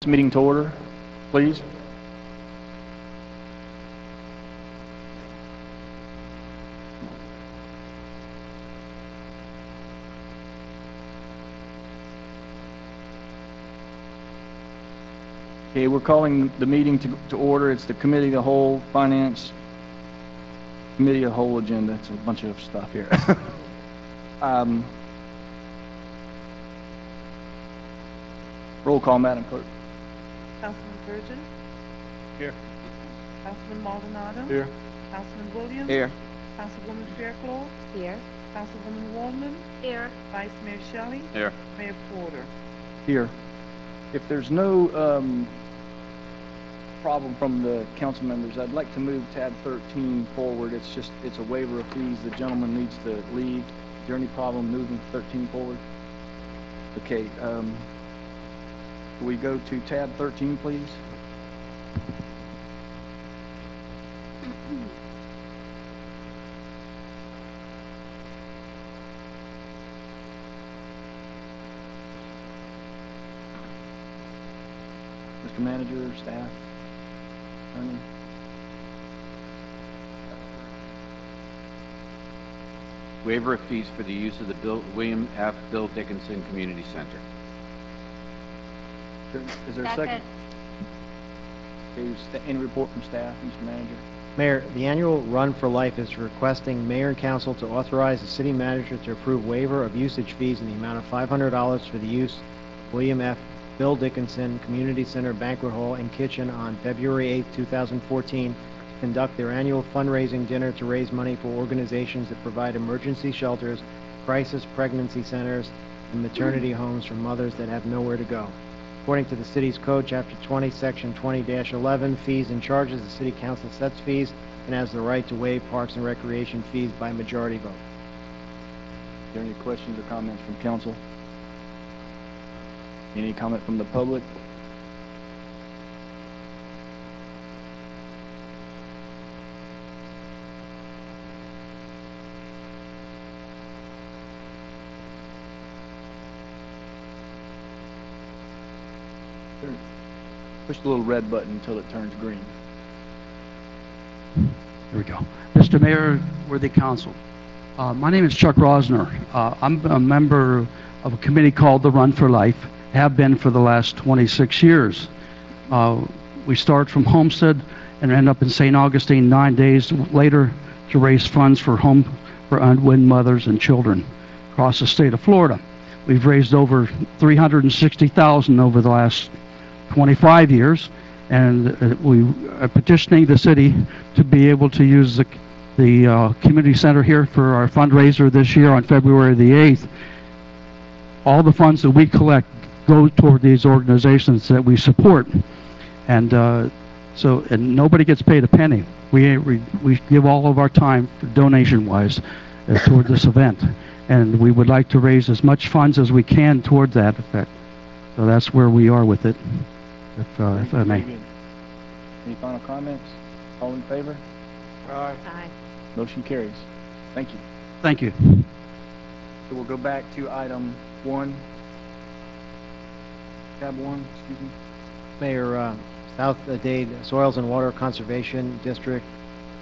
the meeting to order, please. Okay, we're calling the meeting to order. It's the Committee of the Whole, Finance Committee of the Whole agenda. It's a bunch of stuff here. Roll call, Madam Clerk. Councilman Burgess. Here. Councilman Maldonado. Here. Councilman Williams. Here. Councilwoman Fairclough. Here. Councilwoman Waldman. Here. Vice Mayor Shelley. Here. Mayor Porter. Here. If there's no problem from the council members, I'd like to move tab 13 forward. It's a waiver of fees. The gentleman needs to leave. Is there any problem moving 13 forward? Okay. Can we go to tab 13, please? Mr. Manager, staff, attorney. Waiver of fees for the use of the William F. Bill Dickinson Community Center. Is there a second? Okay, any report from staff, Mr. Manager? Mayor, the annual Run for Life is requesting Mayor and Council to authorize the City Manager to approve waiver of usage fees in the amount of $500 for the use of William F. Bill Dickinson Community Center Banquet Hall and Kitchen on February 8, 2014 to conduct their annual fundraising dinner to raise money for organizations that provide emergency shelters, crisis pregnancy centers, and maternity homes for mothers that have nowhere to go. According to the City's Code, Chapter 20, Section 20-11, fees and charges, the City Council sets fees and has the right to waive parks and recreation fees by majority vote. Are there any questions or comments from council? Any comment from the public? Push the little red button until it turns green. Here we go. Mr. Mayor, worthy council. My name is Chuck Rosner. I'm a member of a committee called the Run for Life, have been for the last 26 years. We start from Homestead and end up in St. Augustine 9 days later to raise funds for unwed mothers and children across the state of Florida. We've raised over $360,000 over the last 25 years, and we are petitioning the city to be able to use the community center here for our fundraiser this year on February the 8th. All the funds that we collect go toward these organizations that we support, and nobody gets paid a penny. We give all of our time donation-wise toward this event, and we would like to raise as much funds as we can toward that effect. So that's where we are with it. If I may. Any final comments? All in favor? Aye. Motion carries. Thank you. Thank you. So we'll go back to item 1. Tab 1, excuse me. Mayor, South Dade Soils and Water Conservation District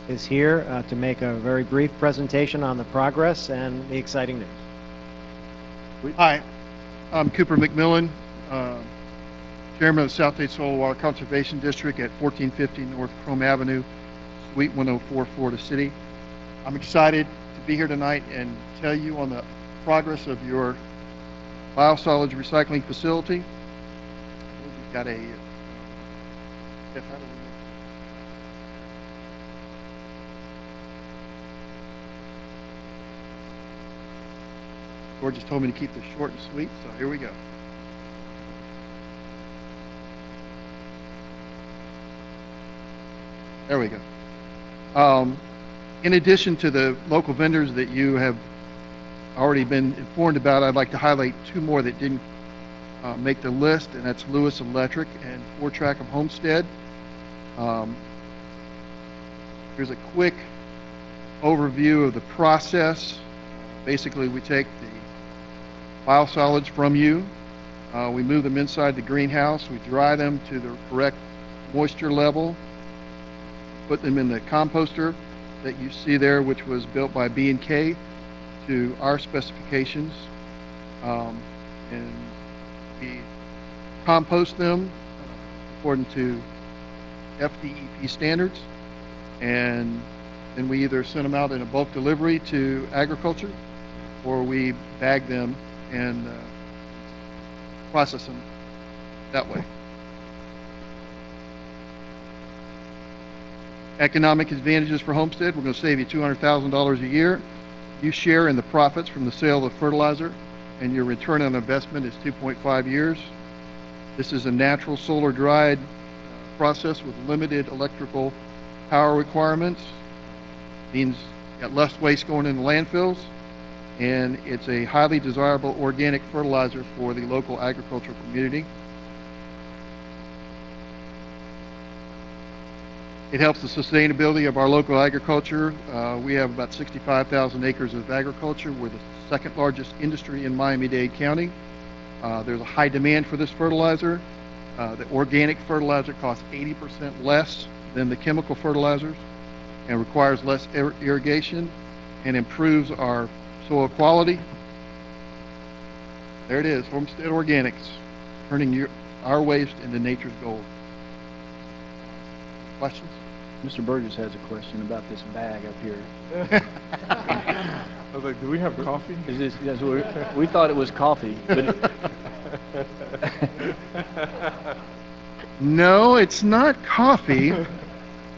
is here to make a very brief presentation on the progress and the exciting news. Hi, I'm Cooper McMillan, Chairman of the South Dade Soil and Water Conservation District at 1450 North Chrome Avenue, Suite 104, Florida City. I'm excited to be here tonight and tell you on the progress of your biosolids recycling facility. We've got a George just told me to keep this short and sweet, so here we go. There we go. In addition to the local vendors that you have already been informed about, I'd like to highlight 2 more that didn't make the list, and that's Lewis Electric and 4-Track of Homestead. Here's a quick overview of the process. Basically, we take the biosolids from you, We move them inside the greenhouse. We dry them to the correct moisture level, put them in the composter that you see there, which was built by B&K to our specifications. And we compost them according to FDEP standards, and then we either send them out in a bulk delivery to agriculture, or we bag them and process them that way. Economic advantages for Homestead: we're going to save you $200,000 a year. You share in the profits from the sale of fertilizer, and your return on investment is 2.5 years. This is a natural solar dried process with limited electrical power requirements. Means you got less waste going into landfills, and it's a highly desirable organic fertilizer for the local agricultural community. It helps the sustainability of our local agriculture. We have about 65,000 acres of agriculture. We're the second largest industry in Miami-Dade County. There's a high demand for this fertilizer. The organic fertilizer costs 80% less than the chemical fertilizers and requires less irrigation and improves our soil quality. There it is, Homestead Organics, turning our waste into nature's gold. Questions? Mr. Burgess has a question about this bag up here. I was like, do we have coffee? Is this, yes, we thought it was coffee, but No, it's not coffee.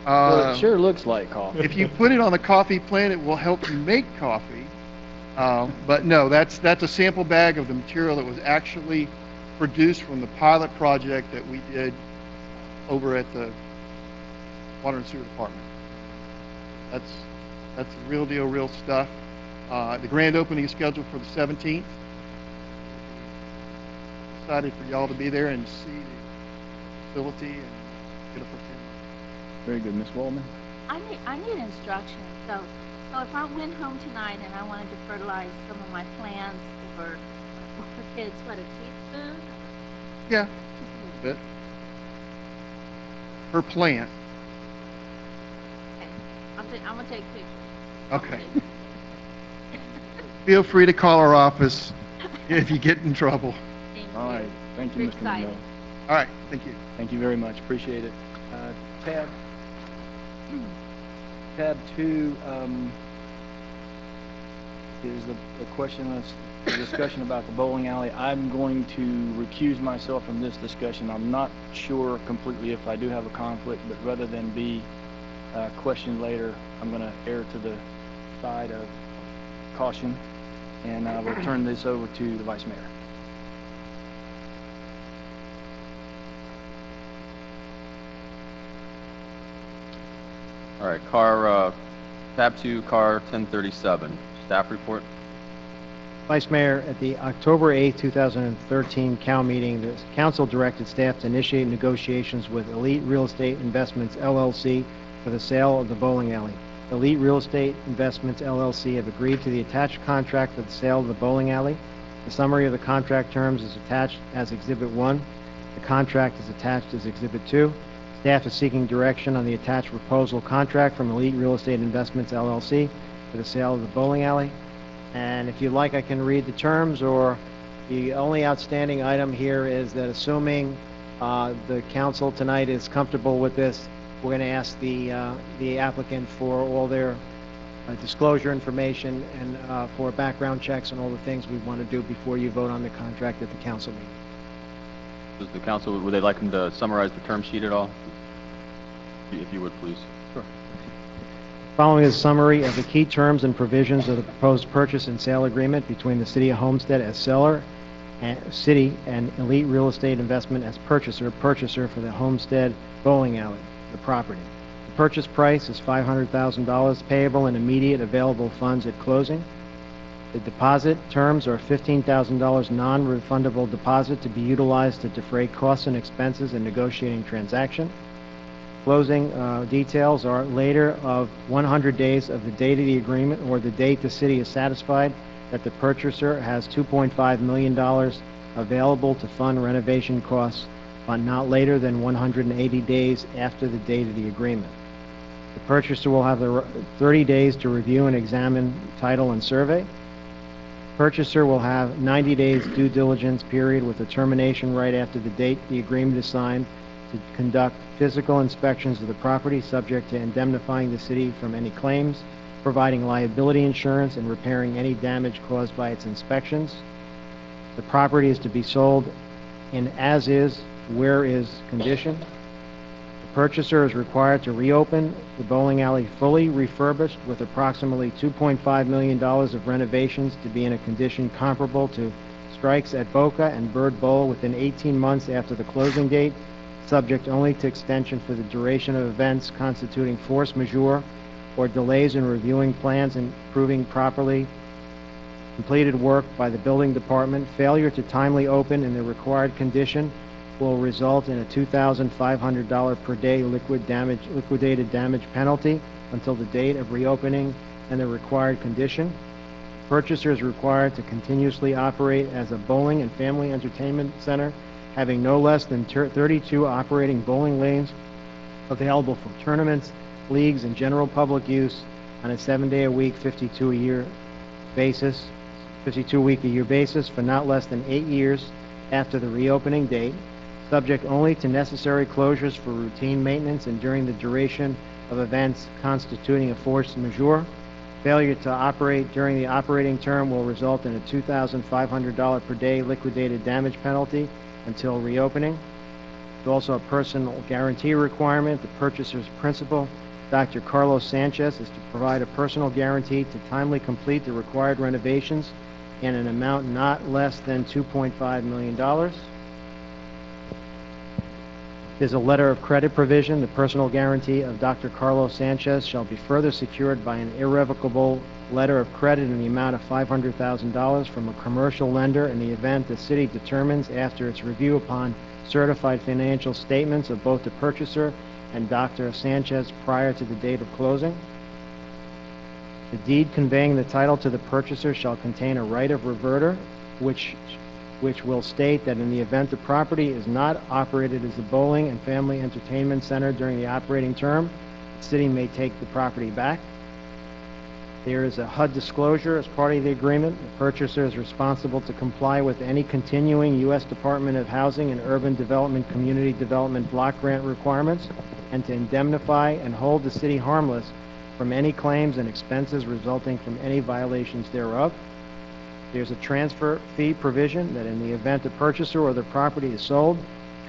well, it sure looks like coffee. If you put it on the coffee plant, it will help you make coffee. But no, that's a sample bag of the material that was actually produced from the pilot project that we did over at the Water and Sewer Department. That's the real deal, real stuff. The grand opening is scheduled for the 17th. Excited for y'all to be there and see the facility and get a perfume. Very good, Miss Waldman. I need instructions. So if I went home tonight and I wanted to fertilize some of my plants or for kids, what, a teaspoon? Yeah, a bit. Per plant. Okay. I'm gonna take pictures. Okay. Feel free to call our office if you get in trouble. Thank All you. right, thank you, We're Mr. excited. Monroe. All right, thank you. Thank you very much, appreciate it. Tab 2 is the question, the discussion about the bowling alley. I'm going to recuse myself from this discussion. I'm not sure completely if I do have a conflict, but rather than be questioned later, I'm going to err to the side of caution, and I will turn this over to the Vice Mayor. All right, tab 2, car 1037, staff report. Vice Mayor, at the October 8, 2013 Cal meeting, the council directed staff to initiate negotiations with Elite Real Estate Investments, LLC, for the sale of the bowling alley. Elite Real Estate Investments, LLC have agreed to the attached contract for the sale of the bowling alley. The summary of the contract terms is attached as Exhibit 1. The contract is attached as Exhibit 2. Staff is seeking direction on the attached proposal contract from Elite Real Estate Investments, LLC, for the sale of the bowling alley. And if you'd like, I can read the terms, or the only outstanding item here is that assuming the council tonight is comfortable with this, we're going to ask the applicant for all their disclosure information and for background checks and all the things we want to do before you vote on the contract at the council meeting. Does the council, would they like him to summarize the term sheet at all? If you would, please. Sure. Following is a summary of the key terms and provisions of the proposed purchase and sale agreement between the City of Homestead as seller, and City and Elite Real Estate Investment as purchaser for the Homestead bowling alley, the property. The purchase price is $500,000 payable in immediate available funds at closing. The deposit terms are $15,000 non-refundable deposit to be utilized to defray costs and expenses in negotiating transaction. Closing details are later of 100 days of the date of the agreement or the date the city is satisfied that the purchaser has $2.5 million available to fund renovation costs, but not later than 180 days after the date of the agreement. The purchaser will have 30 days to review and examine title and survey. Purchaser will have 90 days due diligence period with a termination right after the date the agreement is signed to conduct physical inspections of the property subject to indemnifying the city from any claims, providing liability insurance, and repairing any damage caused by its inspections. The property is to be sold in as-is, where-is condition. The purchaser is required to reopen the bowling alley fully refurbished with approximately $2.5 million of renovations to be in a condition comparable to strikes at Boca and Bird Bowl within 18 months after the closing date, subject only to extension for the duration of events constituting force majeure or delays in reviewing plans and proving properly completed work by the building department. Failure to timely open in the required condition will result in a $2,500 per day liquidated damage penalty until the date of reopening and the required condition. Purchaser is required to continuously operate as a bowling and family entertainment center, having no less than 32 operating bowling lanes available for tournaments, leagues, and general public use on a 7-day-a-week, 52-week-a-year basis for not less than 8 years after the reopening date, subject only to necessary closures for routine maintenance and during the duration of events constituting a force majeure. Failure to operate during the operating term will result in a $2,500 per day liquidated damage penalty until reopening. There's also a personal guarantee requirement. The purchaser's principal, Dr. Carlos Sanchez, is to provide a personal guarantee to timely complete the required renovations in an amount not less than $2.5 million. There's a letter of credit provision. The personal guarantee of Dr. Carlos Sanchez shall be further secured by an irrevocable letter of credit in the amount of $500,000 from a commercial lender in the event the city determines after its review upon certified financial statements of both the purchaser and Dr. Sanchez prior to the date of closing. The deed conveying the title to the purchaser shall contain a right of reverter, which will state that in the event the property is not operated as a bowling and family entertainment center during the operating term, the city may take the property back. There is a HUD disclosure as part of the agreement. The purchaser is responsible to comply with any continuing U.S. Department of Housing and Urban Development Community Development block grant requirements and to indemnify and hold the city harmless from any claims and expenses resulting from any violations thereof. There's a transfer fee provision that in the event the purchaser or the property is sold,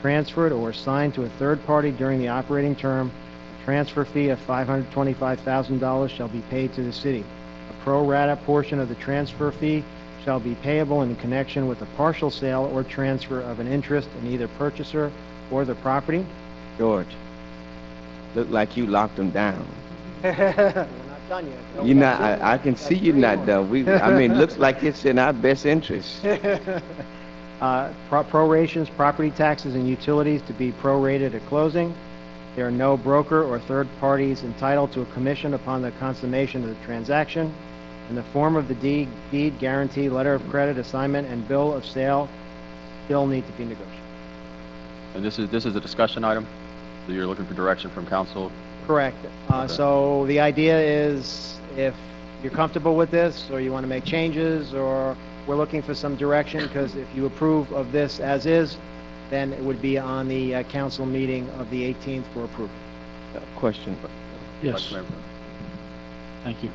transferred, or assigned to a third party during the operating term, a transfer fee of $525,000 shall be paid to the city. A pro rata portion of the transfer fee shall be payable in connection with a partial sale or transfer of an interest in either purchaser or the property. George, look like you locked them down. We're not done yet. You're not, I can see you're not done. I mean, looks like it's in our best interest. Prorations, property taxes, and utilities to be prorated at closing. There are no broker or third parties entitled to a commission upon the consummation of the transaction. And the form of the deed, guarantee, letter of credit, assignment, and bill of sale still need to be negotiated. And this is a discussion item? So you're looking for direction from council? Correct. Okay. So the idea is if you're comfortable with this, or you want to make changes, or we're looking for some direction, because if you approve of this as is, then it would be on the council meeting of the 18th for approval. Question. Yes, thank you.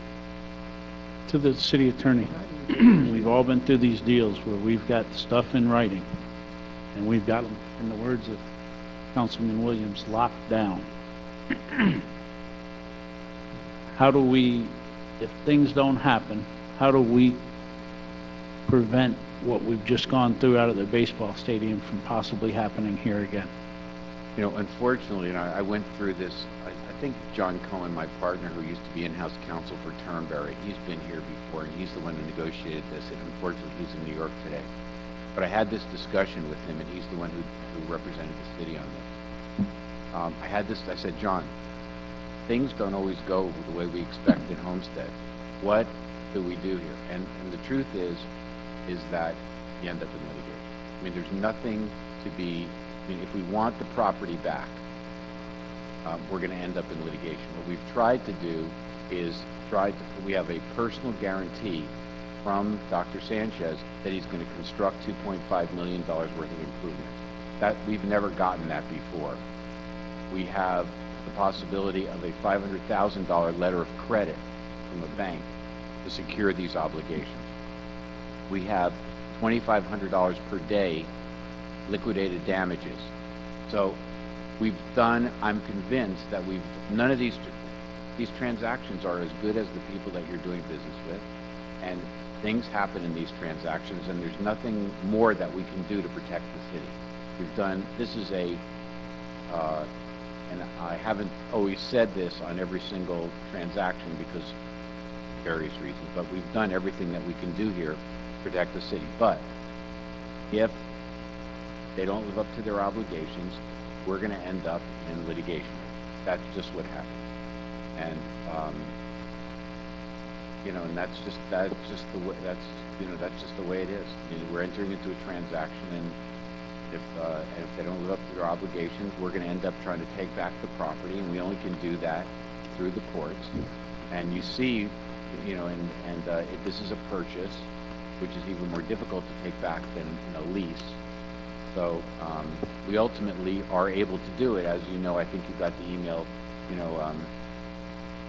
To the city attorney, we've all been through these deals where we've got stuff in writing, and we've got them, in the words of Councilman Williams, locked down. How do we, if things don't happen, how do we prevent what we've just gone through out of the baseball stadium from possibly happening here again? You know, unfortunately, and I went through this, I think John Cohen, my partner, who used to be in-house counsel for Turnberry, he's been here before, and he's the one who negotiated this, and unfortunately, he's in New York today. But I had this discussion with him, and he's the one who represented the city on this. I said, John, things don't always go the way we expect in Homestead. What do we do here? And the truth is that you end up in litigation. I mean, there's nothing to be, I mean, if we want the property back, we're going to end up in litigation. What we've tried to do is we have a personal guarantee from Dr. Sanchez that he's going to construct $2.5 million worth of improvements. That, we've never gotten that before. We have the possibility of a $500,000 letter of credit from a bank to secure these obligations. We have $2,500 per day liquidated damages. So we've done, I'm convinced that none of these transactions are as good as the people that you're doing business with, and things happen in these transactions, and there's nothing more that we can do to protect the city. We've done, this is a, and I haven't always said this on every single transaction because of various reasons, but we've done everything that we can do here to protect the city. But if they don't live up to their obligations, we're going to end up in litigation. That's just what happens. And you know, and that's just the way, that's just the way it is. I mean, we're entering into a transaction, and if they don't live up to their obligations, we're going to end up trying to take back the property, and we only can do that through the courts. And you see, you know, if this is a purchase, which is even more difficult to take back than a lease. So we ultimately are able to do it. As you know, I think you got the email, you know, a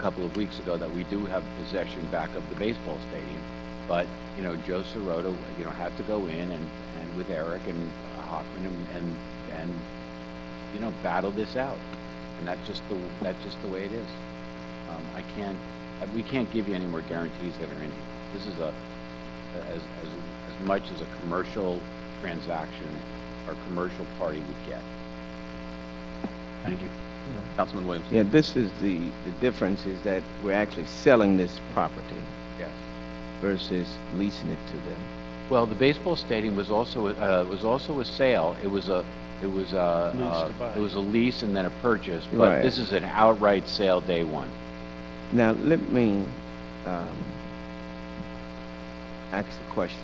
couple of weeks ago that we do have possession back of the baseball stadium. But, you know, Joe Sirota, you know, had to go in and with Eric and Hoffman and you know, battle this out. And that's just the way it is. We can't give you any more guarantees that are in here. This is as much as a commercial transaction or commercial party would get. Thank you. Councilman Williams. Yeah, this is the difference is that we're actually selling this property. Yes. Versus leasing it to them. Well, the baseball stadium was also a sale. It was a lease and then a purchase. But Right. This is an outright sale day one. Now let me ask a question.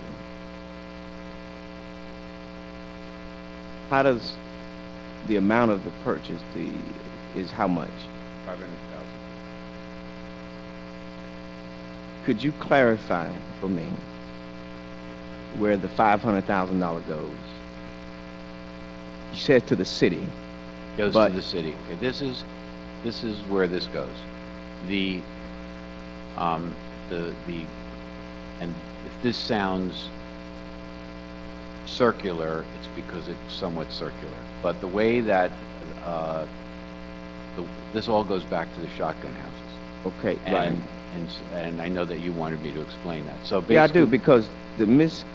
How does the amount of the purchase is how much? 500,000. Could you clarify for me where the $500,000 goes? You said to the city. Goes but to the city. Okay, this is where this goes. And if this sounds circular, it's because it's somewhat circular. But the way that this all goes back to the shotgun houses. Okay, right. And I know that you wanted me to explain that. So basically, Yeah, I do, because there's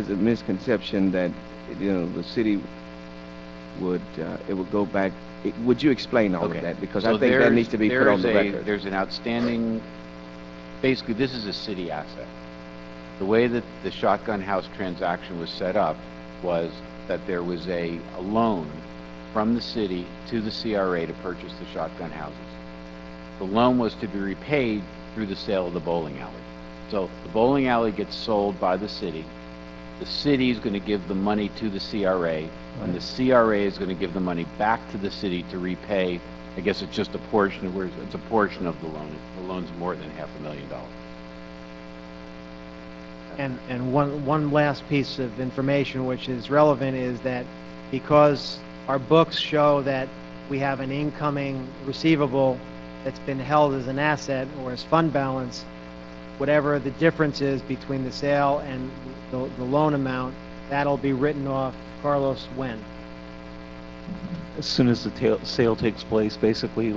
a misconception that, you know, the city would it would go back. Would you explain all okay. of that? Because So I think that needs to be put on the record. There's an outstanding. Basically, this is a city asset. The way that the shotgun house transaction was set up was that there was a loan from the city to the CRA to purchase the shotgun houses. The loan was to be repaid through the sale of the bowling alley. So the bowling alley gets sold by the city. The city is going to give the money to the CRA, and the CRA is going to give the money back to the city to repay. I guess it's just a portion of it's a portion of the loan. The loan's more than $500,000. And one last piece of information which is relevant is that because our books show that we have an incoming receivable that's been held as an asset or as fund balance, whatever the difference is between the sale and the loan amount, that'll be written off. Carlos, when? As soon as the sale takes place, basically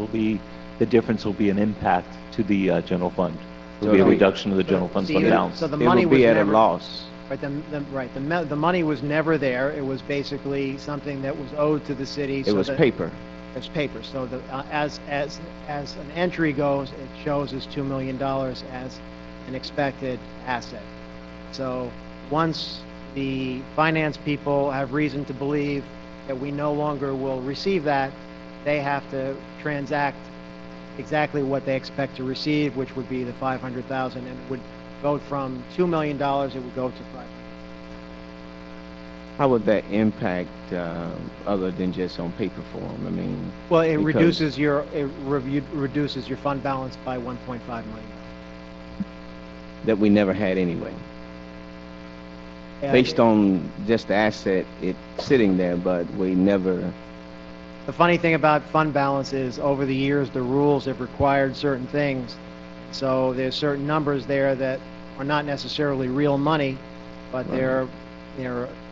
the difference will be an impact to the general fund. There'll be a reduction of the general fund's fund balance. So the It money will be was at never, a loss. Right, the money was never there. It was basically something that was owed to the city. It was paper. It's paper. So as an entry goes, it shows as $2 million as an expected asset. So once the finance people have reason to believe that we no longer will receive that, they have to transact exactly what they expect to receive, which would be the $500,000, and it would go from $2 million, it would go to $500,000. How would that impact, other than just on paper form? I mean, Well, it because reduces your fund balance by 1.5 million. that we never had anyway, And based on just the asset, it sitting there, but we never, the funny thing about fund balance is, over the years, the rules have required certain things. So there's certain numbers there that are not necessarily real money, but Right.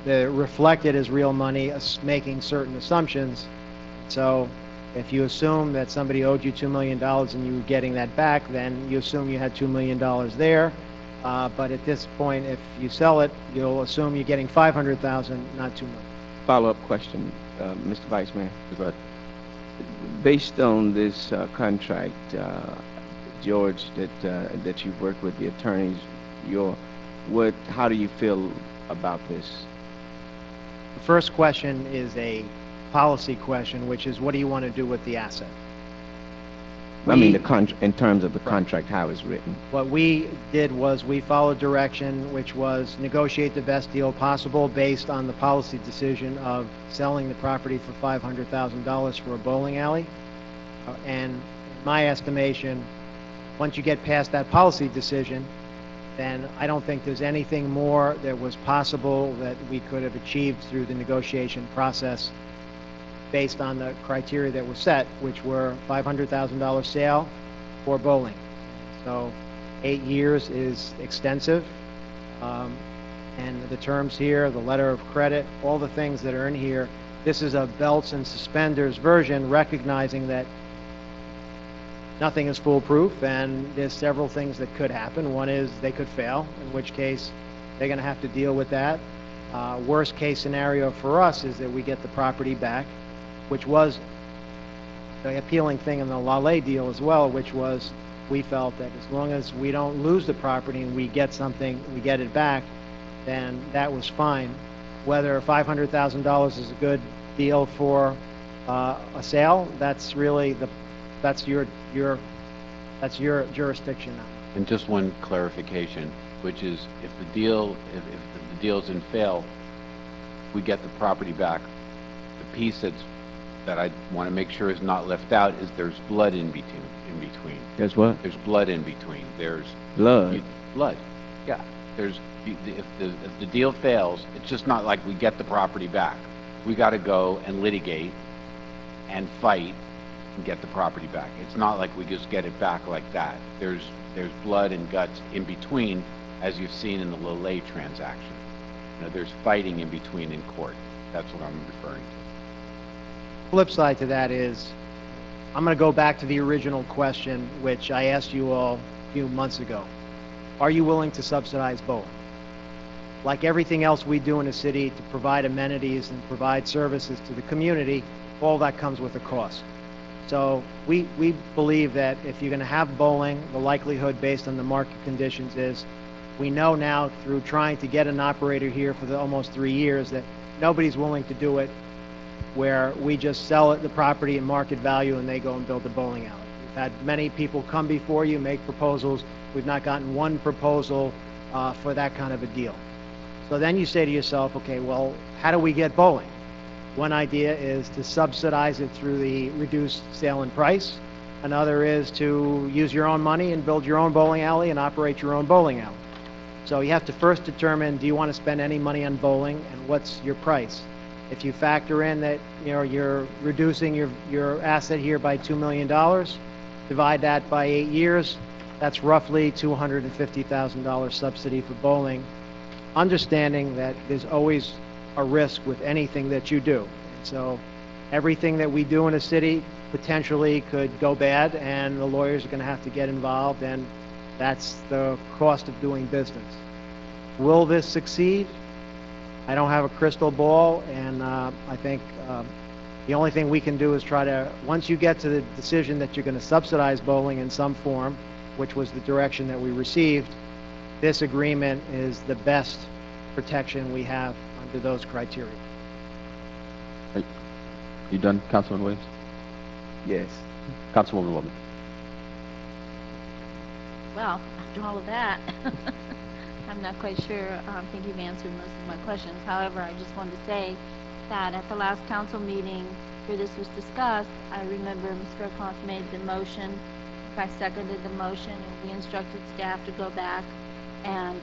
they're reflected as real money, making certain assumptions. So if you assume that somebody owed you $2 million and you were getting that back, then you assume you had $2 million there. But at this point, if you sell it, you'll assume you're getting 500,000, not 2 million. follow-up question, Mr. Vice Mayor. Go ahead. Based on this contract, George, that you've worked with the attorneys, how do you feel about this? The first question is a policy question, which is, what do you want to do with the asset? I mean, We- in terms of the contract, how it's written. What we did was we followed direction, which was negotiate the best deal possible based on the policy decision of selling the property for $500,000 for a bowling alley. And in my estimation, once you get past that policy decision, then I don't think there's anything more that was possible that we could have achieved through the negotiation process based on the criteria that were set, which were $500,000 sale for bowling. So 8 years is extensive. And the terms here, the letter of credit, all the things that are in here, this is a belts and suspenders version, recognizing that nothing is foolproof, and there's several things that could happen. One is they could fail, in which case they're going to have to deal with that. Worst case scenario for us is that we get the property back, which was the appealing thing in the Lale deal as well, which was we felt that as long as we don't lose the property and we get something, we get it back, then that was fine. Whether $500,000 is a good deal for a sale, that's really that's your jurisdiction now. And just one clarification, which is if the deal doesn't fail, we get the property back. The piece that I want to make sure is not left out is there's blood in between. There's what? There's blood in between. There's Blood? blood. Yeah. If the deal fails, it's just not like we get the property back. We got to go and litigate and fight and get the property back. It's not like we just get it back like that. There's blood and guts in between, as you've seen in the Lale transaction. There's fighting in between in court. That's what I'm referring to. Flip side to that is, I'm going to go back to the original question, which I asked you all a few months ago. Are you willing to subsidize bowling? Like everything else we do in the city to provide amenities and provide services to the community, all that comes with a cost. So we believe that if you're going to have bowling, the likelihood based on the market conditions is, we know now through trying to get an operator here for almost 3 years that nobody's willing to do it where we just sell it, the property at market value, and they go and build a bowling alley. We've had many people come before you, make proposals. We've not gotten one proposal for that kind of a deal. So then you say to yourself, okay, well, how do we get bowling? One idea is to subsidize it through the reduced sale and price. Another is to use your own money and build your own bowling alley and operate your own bowling alley. So you have to first determine, do you want to spend any money on bowling, and what's your price? If you factor in that, you're reducing your asset here by $2 million, divide that by 8 years, that's roughly $250,000 subsidy for bowling, understanding that there's always a risk with anything that you do. So everything that we do in a city potentially could go bad, and the lawyers are going to have to get involved, and that's the cost of doing business. Will this succeed? I don't have a crystal ball, and I think the only thing we can do is try to, once you get to the decision that you're going to subsidize bowling in some form, which was the direction that we received, this agreement is the best protection we have under those criteria. You done, Councilman Williams? Yes. Councilwoman Woodman? Well, after all of that, I'm not quite sure. I think you've answered most of my questions. However, I just wanted to say that at the last council meeting where this was discussed, I remember Mr. Fairclough made the motion. I seconded the motion, and we instructed staff to go back and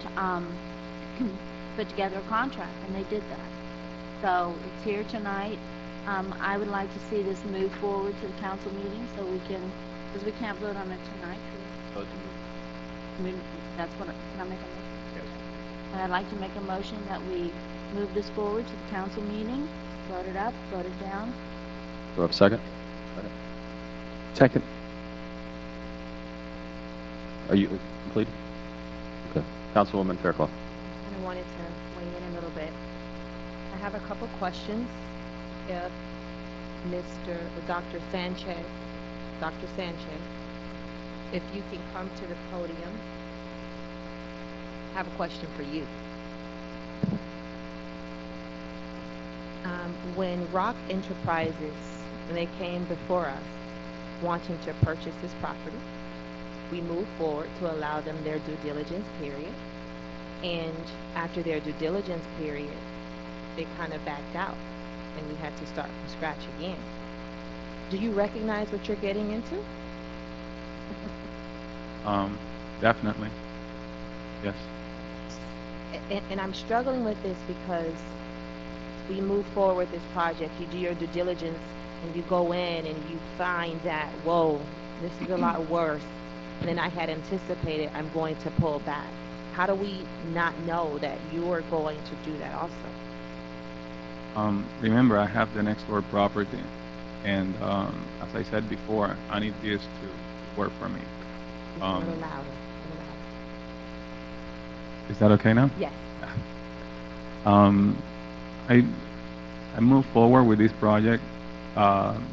put together a contract, and they did that. So it's here tonight. I would like to see this move forward to the council meeting so we can, because we can't vote on it tonight. Vote to move. I mean, that's what, can I make a motion? Yes. And I'd like to make a motion that we move this forward to the council meeting, vote it up, vote it down. Do I have a second? Second. Are you complete? Okay. Councilwoman Fairclough. I wanted to weigh in a little bit. I have a couple questions. If Dr. Sanchez, if you can come to the podium, I have a question for you. When Rock Enterprises, when they came before us wanting to purchase this property, we moved forward to allow them their due diligence period. And after their due diligence period, they kind of backed out and we had to start from scratch again. Do you recognize what you're getting into? Definitely. Yes. And I'm struggling with this because we move forward with this project, you do your due diligence, and you go in and you find that, whoa, this is a lot worse than I had anticipated. I'm going to pull back. How do we not know that you are going to do that also? Remember, I have the next door property, and as I said before, I need this to work for me. Just a little louder. Is that okay now? Yes. I moved forward with this project. One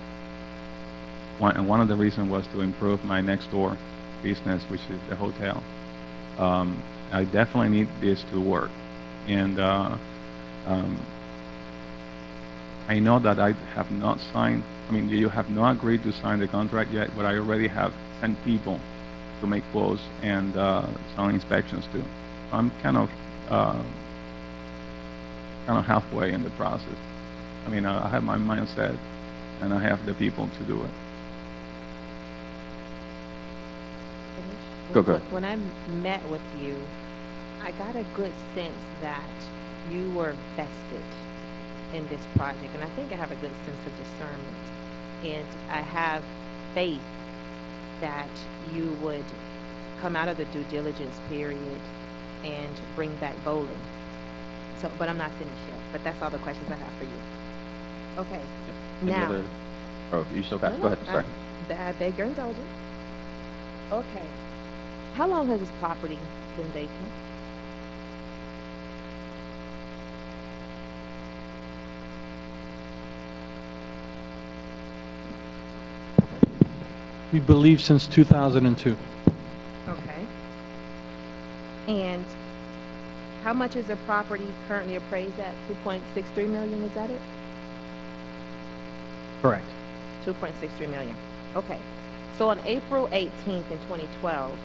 of the reasons was to improve my next door business, which is the hotel. I definitely need this to work, and I know that I have not signed. I mean, you have not agreed to sign the contract yet, but I already have sent people to make quotes and some inspections too. I'm kind of halfway in the process. I mean, I have my mindset, and I have the people to do it. Go ahead. When I met with you, I got a good sense that you were vested in this project, and I think I have a good sense of discernment, and I have faith that you would come out of the due diligence period and bring back bowling. So, but I'm not finished yet. But that's all the questions I have for you. Okay. Any Now. other- Oh, you still got? No, Go ahead. Sorry. I beg your indulgence. Okay. How long has this property been vacant? We believe since 2002. Okay. And how much is the property currently appraised at? 2.63 million, is that it? Correct. 2.63 million. Okay. So on April 18th in 2012,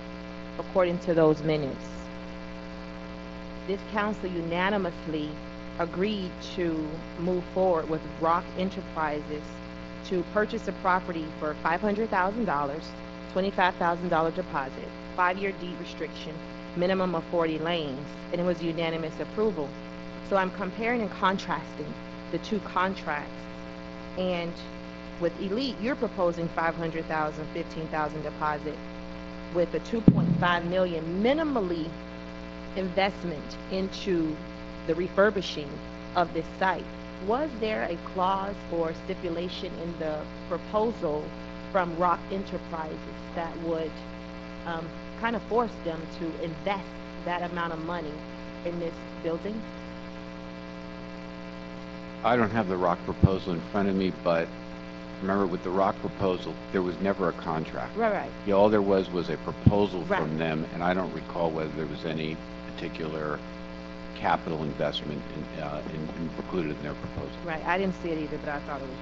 according to those minutes, this council unanimously agreed to move forward with Rock Enterprises to purchase a property for $500,000, $25,000 deposit, 5-year deed restriction, minimum of 40 lanes, and it was unanimous approval. So I'm comparing and contrasting the two contracts, and with Elite, you're proposing $500,000, $15,000 deposit with a $2.5 million minimally investment into the refurbishing of this site. Was there a clause or stipulation in the proposal from Rock Enterprises that would kind of force them to invest that amount of money in this building? I don't have the Rock proposal in front of me, but remember with the Rock proposal, there was never a contract. Right. Yeah, all there was a proposal Right. from them, and I don't recall whether there was any particular capital investment included in their proposal. Right, I didn't see it either, but I thought it was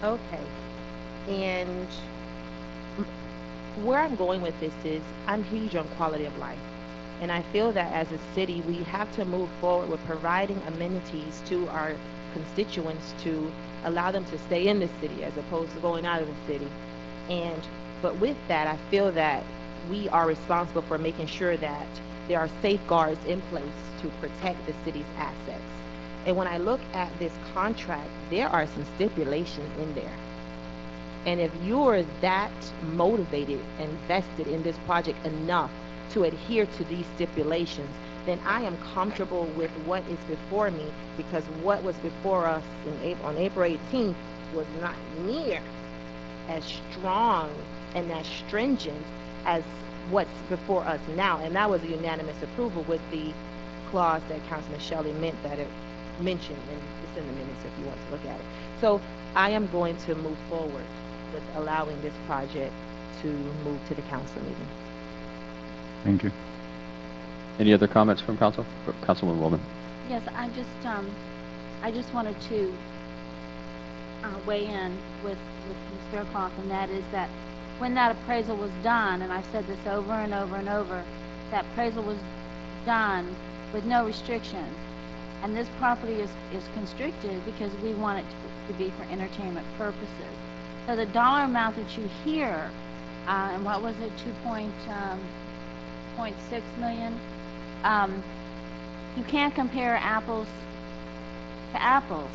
reasonable. Okay, and where I'm going with this is, I'm huge on quality of life, And I feel that as a city, we have to move forward with providing amenities to our constituents to allow them to stay in the city as opposed to going out of the city. But with that, I feel that we are responsible for making sure that there are safeguards in place to protect the city's assets. And when I look at this contract, there are some stipulations in there. And if you're that motivated and invested in this project enough to adhere to these stipulations, then I am comfortable with what is before me, because what was before us on April 18th was not near as strong and as stringent as what's before us now. And that was a unanimous approval with the clause that Councilman Shelley mentioned, and it's in the minutes if you want to look at it. So I am going to move forward with allowing this project to move to the council meeting. Thank you. Any other comments from council? Councilwoman Woolman. Yes, I just wanted to weigh in with Ms. Faircloth, and that is that when that appraisal was done, and I've said this over and over and over, that appraisal was done with no restrictions. And this property is constricted because we want it to be for entertainment purposes. So the dollar amount that you hear, and what was it, 2.6 million? You can't compare apples to apples,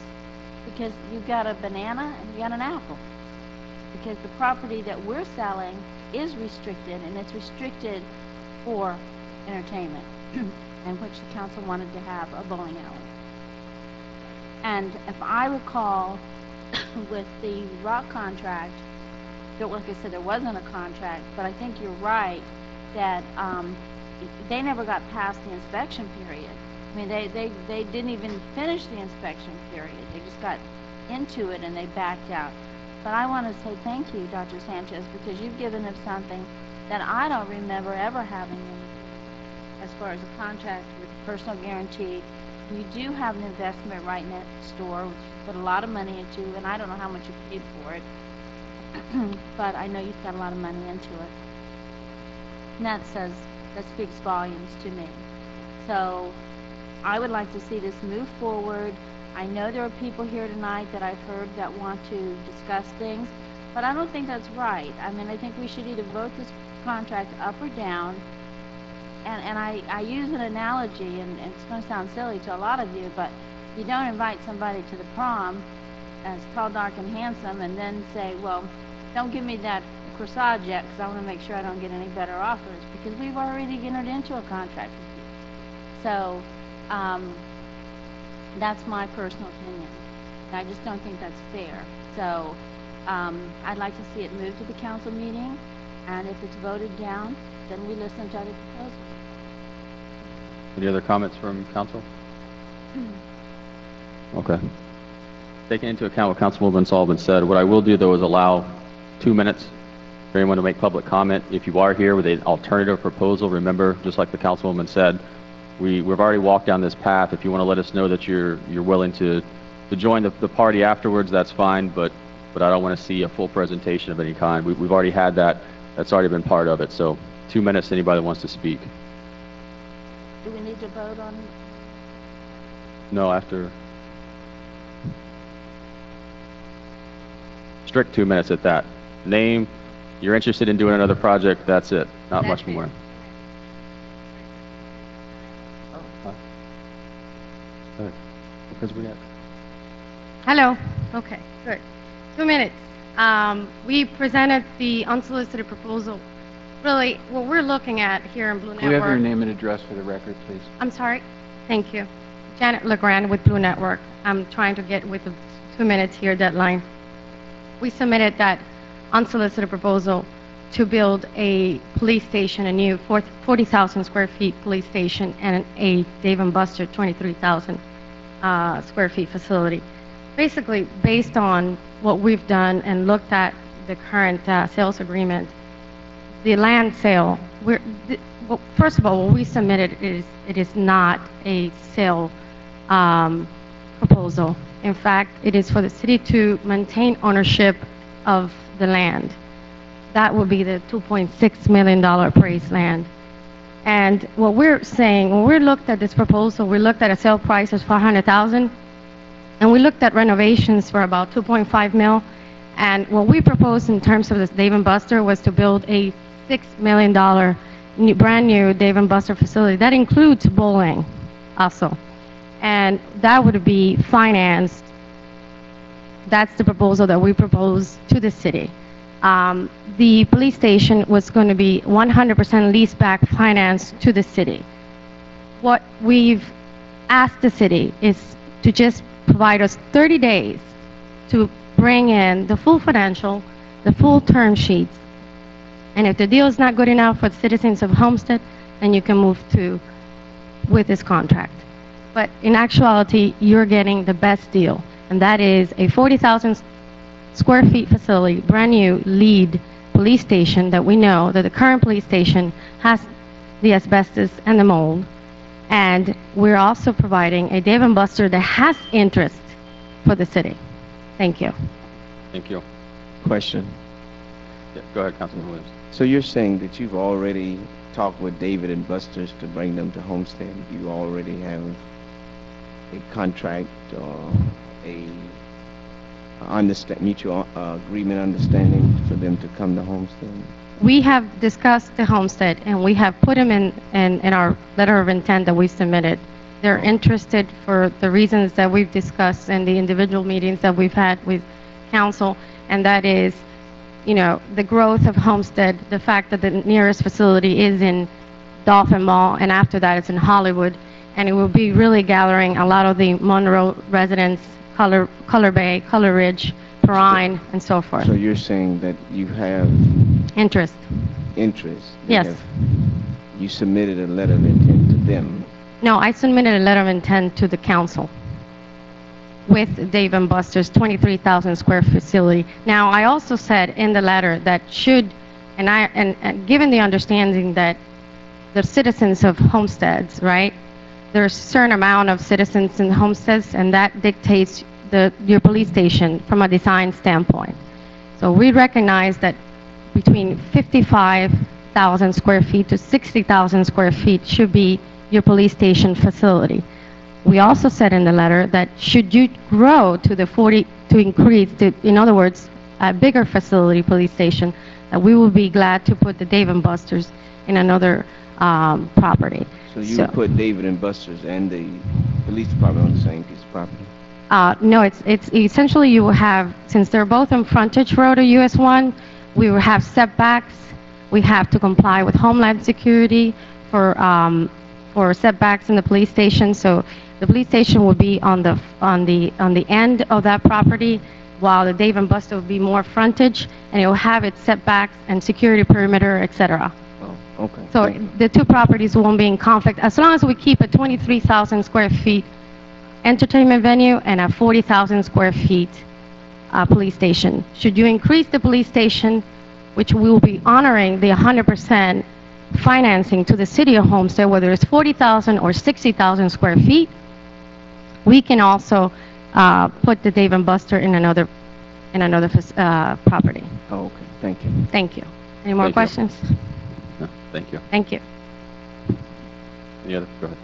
because you've got a banana and you got an apple. Because the property that we're selling is restricted, and it's restricted for entertainment, and which the council wanted to have a bowling alley. And if I recall, with the rock contract, like I said, there wasn't a contract, but I think you're right that they never got past the inspection period. I mean, they didn't even finish the inspection period. They just got into it and they backed out. But I want to say thank you, Dr. Sanchez, because you've given them something that I don't remember ever having as far as a contract with personal guarantee. You do have an investment right next door, which you put a lot of money into, and I don't know how much you paid for it, but I know you've got a lot of money into it. And that speaks volumes to me. So I would like to see this move forward. I know there are people here tonight that I've heard that want to discuss things, but I don't think that's right. I mean, I think we should either vote this contract up or down. And I use an analogy, and it's going to sound silly to a lot of you, but you don't invite somebody to the prom as tall, dark, and handsome, and then say, well, don't give me that corsage yet, because I want to make sure I don't get any better offers, because we've already entered into a contract with you. So that's my personal opinion. I just don't think that's fair. So I'd like to see it move to the council meeting, and if it's voted down, then we listen to other proposals. Any other comments from council? Okay. Taking into account what Councilwoman Sullivan said, what I will do, though, is allow 2 minutes for anyone to make public comment. If you are here with an alternative proposal, remember, just like the Councilwoman said, we've already walked down this path. If you want to let us know that you're willing to join the party afterwards, that's fine, but I don't want to see a full presentation of any kind. We've already had that. That's already been part of it. So 2 minutes to anybody that wants to speak. Do we need to vote on? No, after. Strict 2 minutes at that. Name, you're interested in doing another project, that's it. Not much more. Good. Because we got. Hello. Okay, good. 2 minutes. We presented the unsolicited proposal. Really, what we're looking at here in Blue Network... Can we have your name and address for the record, please? I'm sorry? Thank you. Janet LeGrand with Blue Network. I'm trying to get with the 2 minutes here deadline. We submitted that unsolicited proposal to build a police station, a new 40,000 square feet police station, and a Dave & Buster 23,000 square feet facility. Basically, based on what we've done and looked at the current sales agreement, the land sale, well, first of all, what we submitted it is not a sale proposal. In fact, it is for the city to maintain ownership of the land. That would be the $2.6 million appraised land. And what we're saying, when we looked at this proposal, we looked at a sale price of 400,000, and we looked at renovations for about 2.5 mil. And what we proposed in terms of this Dave & Buster was to build a $6 million brand new Dave & Buster facility. That includes bowling also. And that would be financed. That's the proposal that we proposed to the city. The police station was going to be 100% leased back financed to the city. What we've asked the city is to just provide us 30 days to bring in the full financial, the full term sheets. And if the deal is not good enough for the citizens of Homestead, then you can move to with this contract. But in actuality, you're getting the best deal, and that is a 40,000 square feet facility, brand new lead police station that we know that the current police station has the asbestos and the mold. And we're also providing a Dave & Buster that has interest for the city. Thank you. Thank you. Question. Yeah, go ahead, Councilman Williams. So you're saying that you've already talked with David & Buster's to bring them to Homestead? You already have a contract or a mutual agreement understanding for them to come to Homestead? We have discussed the Homestead, and we have put them in our letter of intent that we submitted. They're interested for the reasons that we've discussed in the individual meetings that we've had with council, and that is, you know, the growth of Homestead, the fact that the nearest facility is in Dolphin Mall, and after that it's in Hollywood, and it will be really gathering a lot of the Monroe residents, Color Bay, Color Ridge, Perrine, and so forth. So you're saying that you have Interest. interest? Yes. You submitted a letter of intent to them? No, I submitted a letter of intent to the council with Dave & Buster's 23,000 square facility. Now, I also said in the letter that should, and given the understanding that the citizens of homesteads, right, there's a certain amount of citizens in homesteads, and that dictates your police station from a design standpoint. So we recognize that between 55,000 square feet to 60,000 square feet should be your police station facility. We also said in the letter that should you grow to the 40, to increase, in other words, a bigger facility police station, that we will be glad to put the Dave & Buster's in another property. So you would put David & Buster's and the police department on the same piece of property? No, it's essentially you will have, since they're both on frontage road or US 1, we will have setbacks. We have to comply with Homeland Security for setbacks in the police station. So the police station will be on the end of that property, while the Dave & Buster will be more frontage, and it will have its setbacks and security perimeter, etc. Oh, okay. So the two properties won't be in conflict as long as we keep a 23,000 square feet entertainment venue and a 40,000 square feet police station. Should you increase the police station, which we will be honoring the 100% financing to the city of Homestead, whether it's 40,000 or 60,000 square feet, we can also put the Dave & Buster in another property. Oh, okay. Thank you. Thank you. Any more Thank you. questions? No, thank you. Thank you. Any other? Go ahead.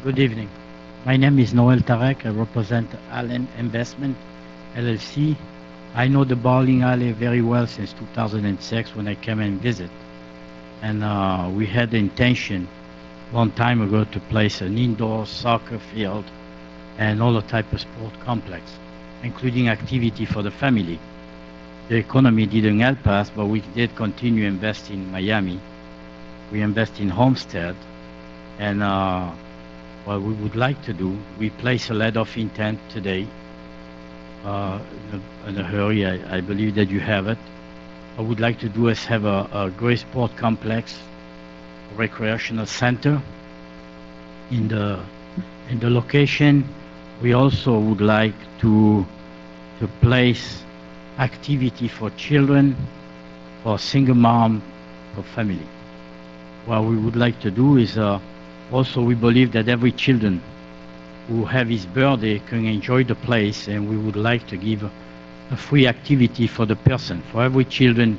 Good evening. My name is Noel Tarek. I represent Allen Investment, LLC. I know the bowling alley very well since 2006 when I came and visit. And we had the intention long time ago to place an indoor soccer field and all the type of sport complex, including activity for the family. The economy didn't help us, but we did continue investing in Miami. We invest in Homestead, and what we would like to do, we place a letter of intent today in a hurry. I believe that you have it. What we'd like to do is have a great sport complex, recreational center in the location. We also would like to place activity for children, for single mom, for family. What we would like to do is also we believe that every children who have his birthday can enjoy the place, and we would like to give a free activity for the person, for every children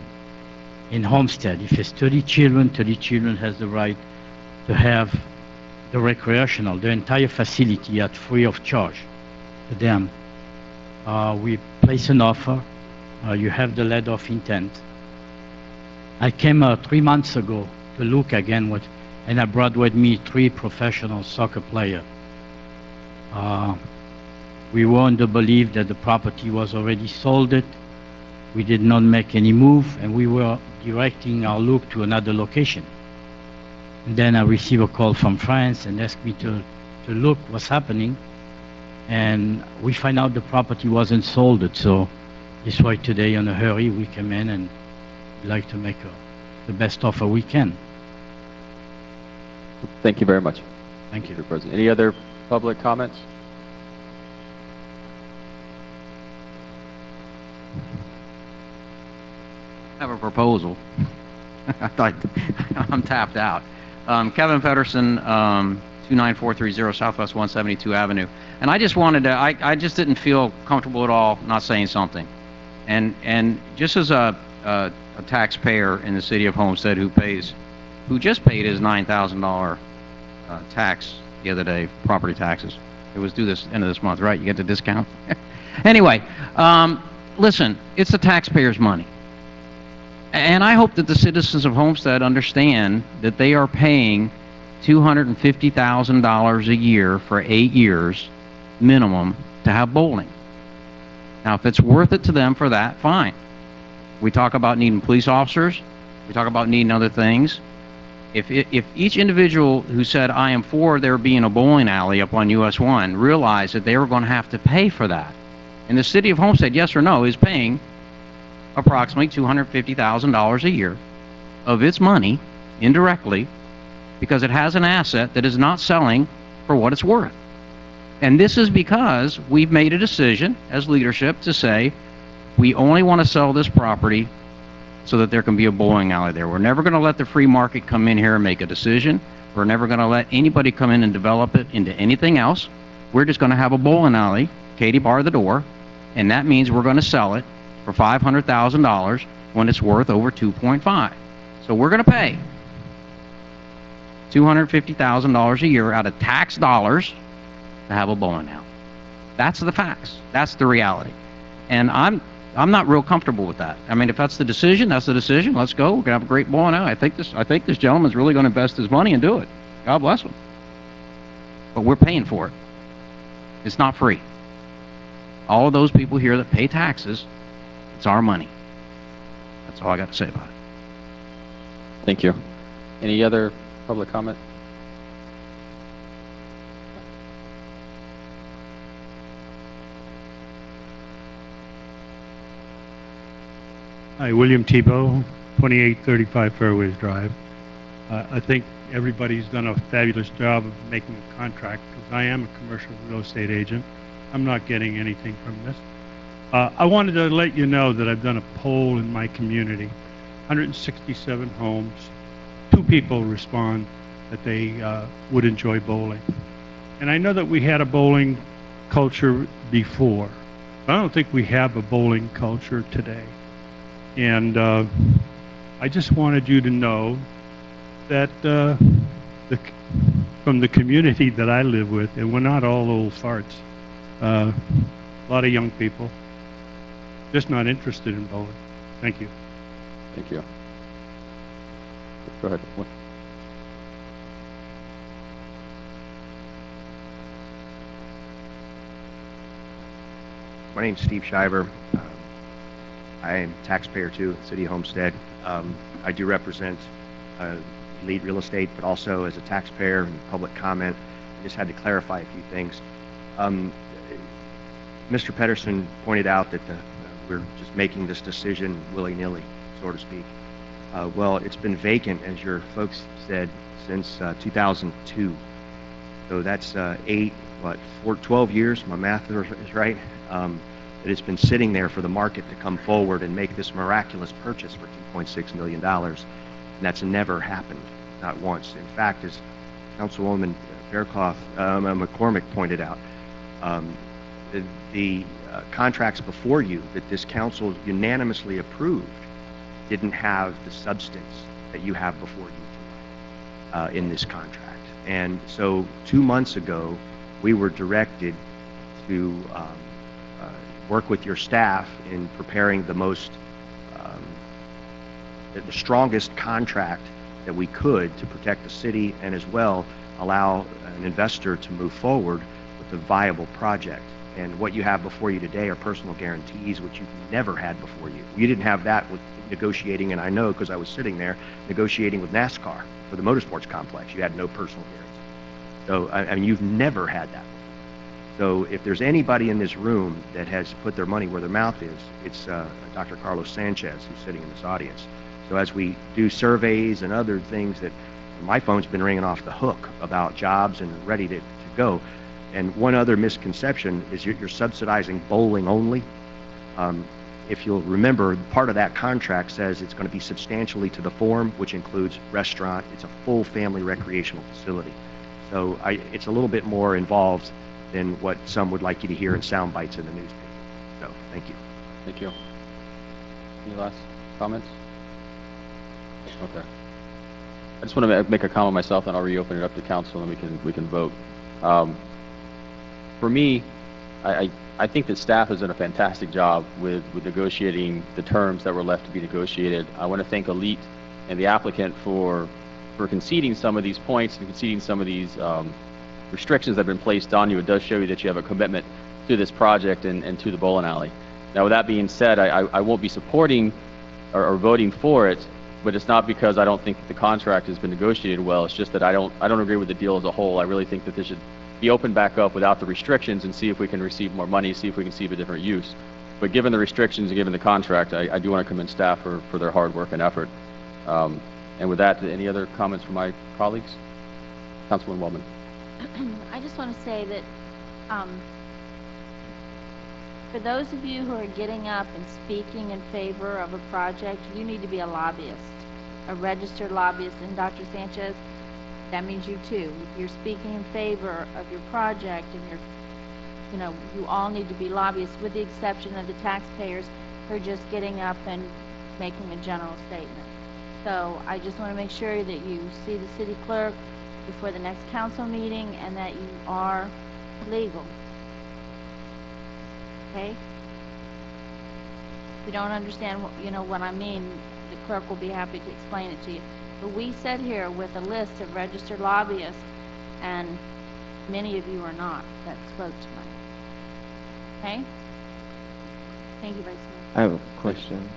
in Homestead. If it's 30 children has the right to have the recreational, the entire facility at free of charge to them. We place an offer. You have the letter of intent. I came 3 months ago to look again and I brought with me 3 professional soccer players. We were in the belief that the property was already sold it. We did not make any move, and we were directing our look to another location. And then I received a call from France and asked me to look what's happening. And we find out the property wasn't sold, so that's why today in a hurry we came in and we'd like to make the best offer we can. Thank you very much. Thank you. Mr. President. Any other public comments? I have a proposal. I'm tapped out. Kevin Pedersen, 29430 Southwest 172 Avenue. And I just wanted to, I just didn't feel comfortable at all not saying something. And just as a taxpayer in the city of Homestead who just paid his $9,000 tax the other day, property taxes. It was due this end of this month, right? You get the discount? Anyway, listen, it's the taxpayers' money. And I hope that the citizens of Homestead understand that they are paying $250,000 a year for 8 years minimum to have bowling. Now, if it's worth it to them for that, fine. We talk about needing police officers. We talk about needing other things. If each individual who said, I am for there being a bowling alley up on US 1, realized that they were going to have to pay for that, and the city of Homestead, yes or no, is paying approximately $250,000 a year of its money indirectly because it has an asset that is not selling for what it's worth. And this is because we've made a decision as leadership to say we only want to sell this property so that there can be a bowling alley there. We're never going to let the free market come in here and make a decision. We're never going to let anybody come in and develop it into anything else. We're just going to have a bowling alley, Katie bar the door, and that means we're going to sell it for $500,000 when it's worth over 2.5. So we're going to pay $250,000 a year out of tax dollars to have a bowling alley. That's the facts. That's the reality. And I'm not real comfortable with that. I mean, if that's the decision, that's the decision. Let's go. We're gonna have a great bowling alley. I think this gentleman's really going to invest his money and do it. God bless him. But we're paying for it. It's not free. All of those people here that pay taxes, it's our money. That's all I got to say about it. Thank you. Any other public comment? Hi, William Tebow, 2835 Fairways Drive. I think everybody's done a fabulous job of making a contract because I am a commercial real estate agent. I'm not getting anything from this. I wanted to let you know that I've done a poll in my community. 167 homes. 2 people respond that they would enjoy bowling. And I know that we had a bowling culture before, but I don't think we have a bowling culture today. And I just wanted you to know that from the community that I live with, and we're not all old farts, a lot of young people, just not interested in bowling. Thank you. Thank you. Go ahead. My name's Steve Shiver. I am a taxpayer too, City of Homestead. I do represent Elite Real Estate, but also as a taxpayer and public comment, I just had to clarify a few things. Mr. Pedersen pointed out that we're just making this decision willy-nilly, so to speak. Well, it's been vacant, as your folks said, since 2002. So that's 12 years, my math is right. That it's been sitting there for the market to come forward and make this miraculous purchase for $2.6 million. And that's never happened, not once. In fact, as Councilwoman McCormick pointed out, the contracts before you that this council unanimously approved didn't have the substance that you have before you in this contract. And so 2 months ago, we were directed to work with your staff in preparing the strongest contract that we could to protect the city and as well allow an investor to move forward with a viable project. And what you have before you today are personal guarantees, which you've never had before you. You didn't have that with negotiating, and I know because I was sitting there negotiating with NASCAR for the motorsports complex. You had no personal guarantee. So, I mean, you've never had that. So if there's anybody in this room that has put their money where their mouth is, it's Dr. Carlos Sanchez, who's sitting in this audience. So as we do surveys and other things that my phone's been ringing off the hook about jobs and ready to go. And one other misconception is you're subsidizing bowling only. If you'll remember, part of that contract says it's going to be substantially to the form, which includes restaurant. It's a full family recreational facility. So it's a little bit more involved than what some would like you to hear in sound bites in the newspaper. So, thank you. Thank you. Any last comments? Okay. I just want to make a comment myself, and I'll reopen it up to council, and we can vote. For me, I think that staff has done a fantastic job with negotiating the terms that were left to be negotiated. I want to thank Elite and the applicant for conceding some of these points and conceding some of these restrictions that have been placed on you. It does show you that you have a commitment to this project and to the bowling alley. Now, with that being said, I won't be supporting or voting for it, but it's not because I don't think that the contract has been negotiated well. It's just that I don't agree with the deal as a whole. I really think that this should be opened back up without the restrictions and see if we can receive more money, see if we can see a different use. But given the restrictions and given the contract, I do want to commend staff for their hard work and effort. And with that, any other comments from my colleagues? Councilwoman Waldman. I just want to say that for those of you who are getting up and speaking in favor of a project, you need to be a lobbyist, a registered lobbyist. And Dr. Sanchez, that means you too. If you're speaking in favor of your project and you all need to be lobbyists, with the exception of the taxpayers who are just getting up and making a general statement. So I just want to make sure that you see the city clerk before the next council meeting and that you are legal. Okay? If you don't understand what I mean, the clerk will be happy to explain it to you. But we sit here with a list of registered lobbyists, and many of you are not that spoke tonight. Okay? Thank you, Vice Mayor. I have a question.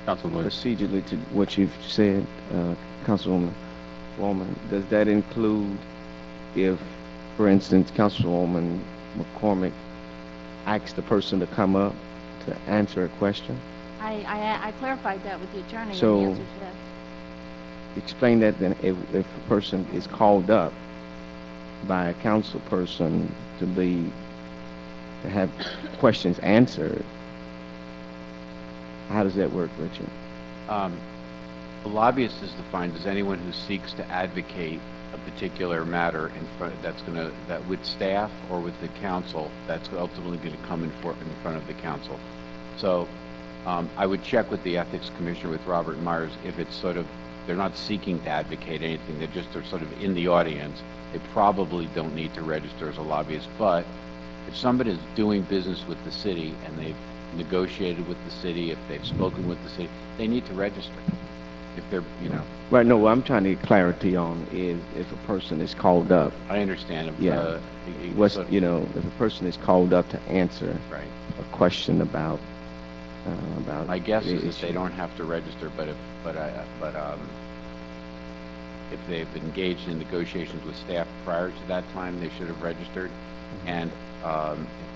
Councilwoman. Procedurally to what you've said, Councilwoman Waldman, does that include if, for instance, Councilwoman McCormick asks the person to come up to answer a question? I clarified that with the attorney, So, and the answer is yes. Explain that then if a person is called up by a council person to have questions answered, how does that work, Richard? A lobbyist is defined as anyone who seeks to advocate a particular matter in front that with staff or with the council that's ultimately going to come in front of the council. So I would check with the ethics commissioner, with Robert Myers, if it's sort of they're not seeking to advocate anything, they're sort of in the audience. They probably don't need to register as a lobbyist. But if somebody is doing business with the city and they've negotiated with the city, if they've spoken with the city, they need to register. If they're, Right, no, what I'm trying to get clarity on is if a person is called up. I understand. Yeah. If a person is called up to answer a question about my guess is that they don't have to register, but if they've engaged in negotiations with staff prior to that time, they should have registered. Mm-hmm. And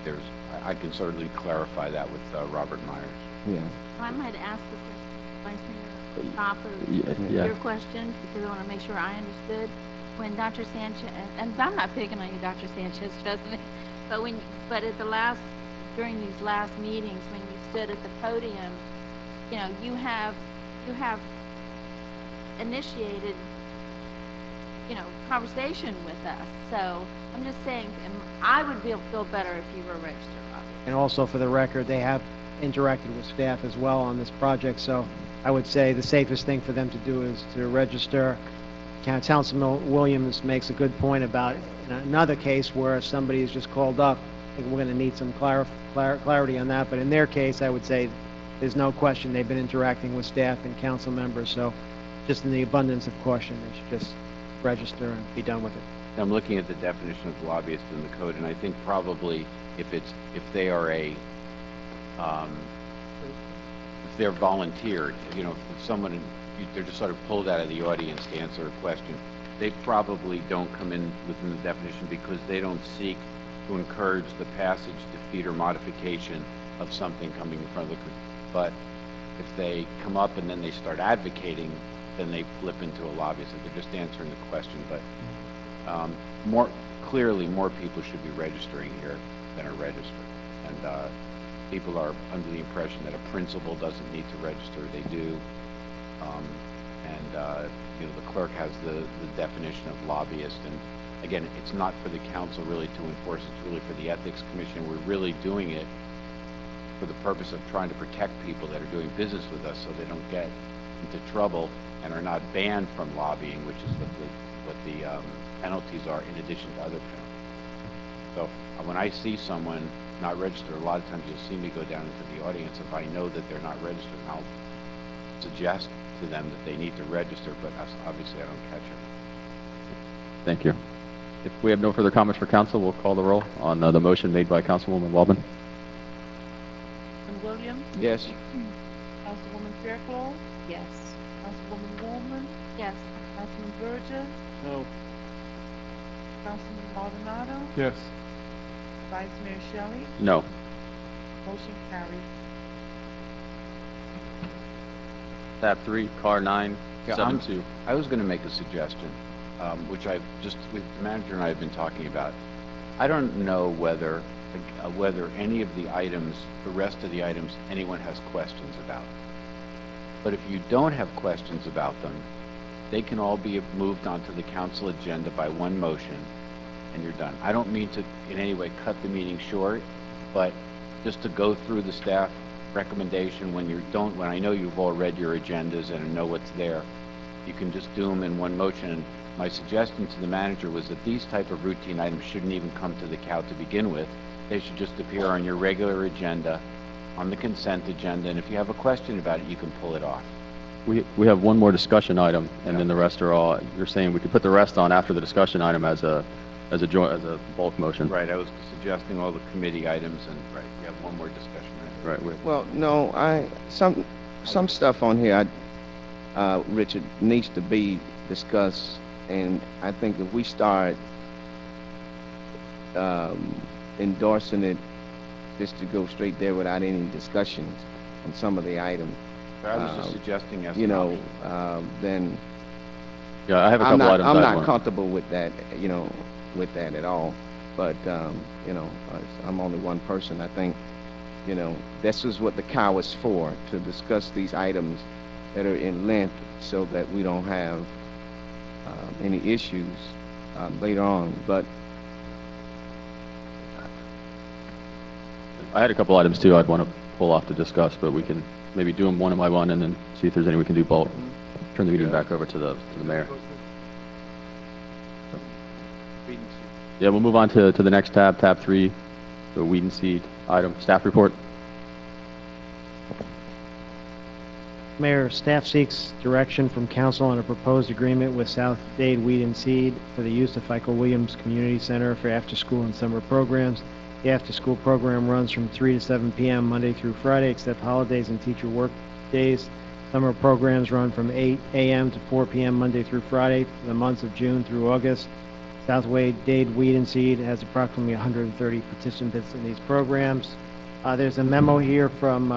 if I can certainly clarify that with Robert Myers. Yeah. I might ask the question, Vice Mayor, at the top of your question, because I want to make sure I understood. When Dr. Sanchez, and I'm not picking on you, Dr. Sanchez, trust me, but during these last meetings, when you stood at the podium, you have initiated, conversation with us. So I'm just saying, I would feel better if you were registered. And also, for the record, they have interacted with staff as well on this project, so I would say the safest thing for them to do is to register. Councilman Williams makes a good point about another case where somebody is just called up. I think we're going to need some clarity on that, but in their case, I would say there's no question they've been interacting with staff and council members, so just in the abundance of caution, they should just register and be done with it. I'm looking at the definition of lobbyist in the code, and I think probably if they are if they're volunteered, you know, if someone, they're just sort of pulled out of the audience to answer a question, they probably don't come in within the definition because they don't seek to encourage the passage, defeat, or modification of something coming in front of the. But if they come up and then they start advocating, then they flip into a lobbyist. If they're just answering the question. But more people should be registering here than are registered. And people are under the impression that a principal doesn't need to register. They do. You know, the clerk has the definition of lobbyist. And again, it's not for the council really to enforce. It's really for the ethics commission. We're really doing it for the purpose of trying to protect people that are doing business with us so they don't get into trouble and are not banned from lobbying, which is what the penalties are in addition to other penalties. So when I see someone not registered, a lot of times you'll see me go down into the audience. If I know that they're not registered, I'll suggest to them that they need to register, but obviously I don't catch them. Thank you. If we have no further comments for council, we'll call the roll on the motion made by Councilwoman Waldman. Councilman Williams? Yes. Councilwoman Fairclough? Yes. Councilwoman Woolman? Yes. Councilman Burgess? No. Councilman Maldonado? Yes. Vice Mayor Shelley? No. Motion carries. Tab 3, car 972. I was going to make a suggestion, which I've just, with the manager and I have been talking about. I don't know whether any of the items, the rest of the items, anyone has questions about. But if you don't have questions about them, they can all be moved onto the council agenda by one motion, and you're done. I don't mean to in any way cut the meeting short, but just to go through the staff recommendation when I know you've all read your agendas and know what's there, you can just do them in one motion. And my suggestion to the manager was that these type of routine items shouldn't even come to the COW to begin with. They should just appear on your regular agenda, on the consent agenda, and if you have a question about it, you can pull it off. We have one more discussion item, and then the rest are all, you're saying we could put the rest on after the discussion item as a bulk motion. Right, I was suggesting all the committee items, and right, we have one more discussion item. Right. Well, no, some stuff on here, Richard, needs to be discussed, and I think if we start endorsing it just to go straight there without any discussions on some of the items, But I was just suggesting as you an know, option. then yeah, I have a couple items. I'm not comfortable with that, you know, with that at all. But you know, I'm only one person. I think, you know, this is what the COW is for, to discuss these items that are in length so that we don't have any issues later on. But I had a couple items too I'd want to pull off to discuss, but we can maybe do them one by one and then see if there's any we can do bulk. Turn the meeting back over to the mayor. Yeah, we'll move on to the next tab, tab 3, the weed and seed item, staff report. Mayor, staff seeks direction from council on a proposed agreement with South Dade Weed and Seed for the use of Michael Williams Community Center for after-school and summer programs. The after-school program runs from 3 to 7 p.m. Monday through Friday, except holidays and teacher work days. Summer programs run from 8 a.m. to 4 p.m. Monday through Friday for the months of June through August. South Dade Weed and Seed has approximately 130 participants in these programs. There's a memo here from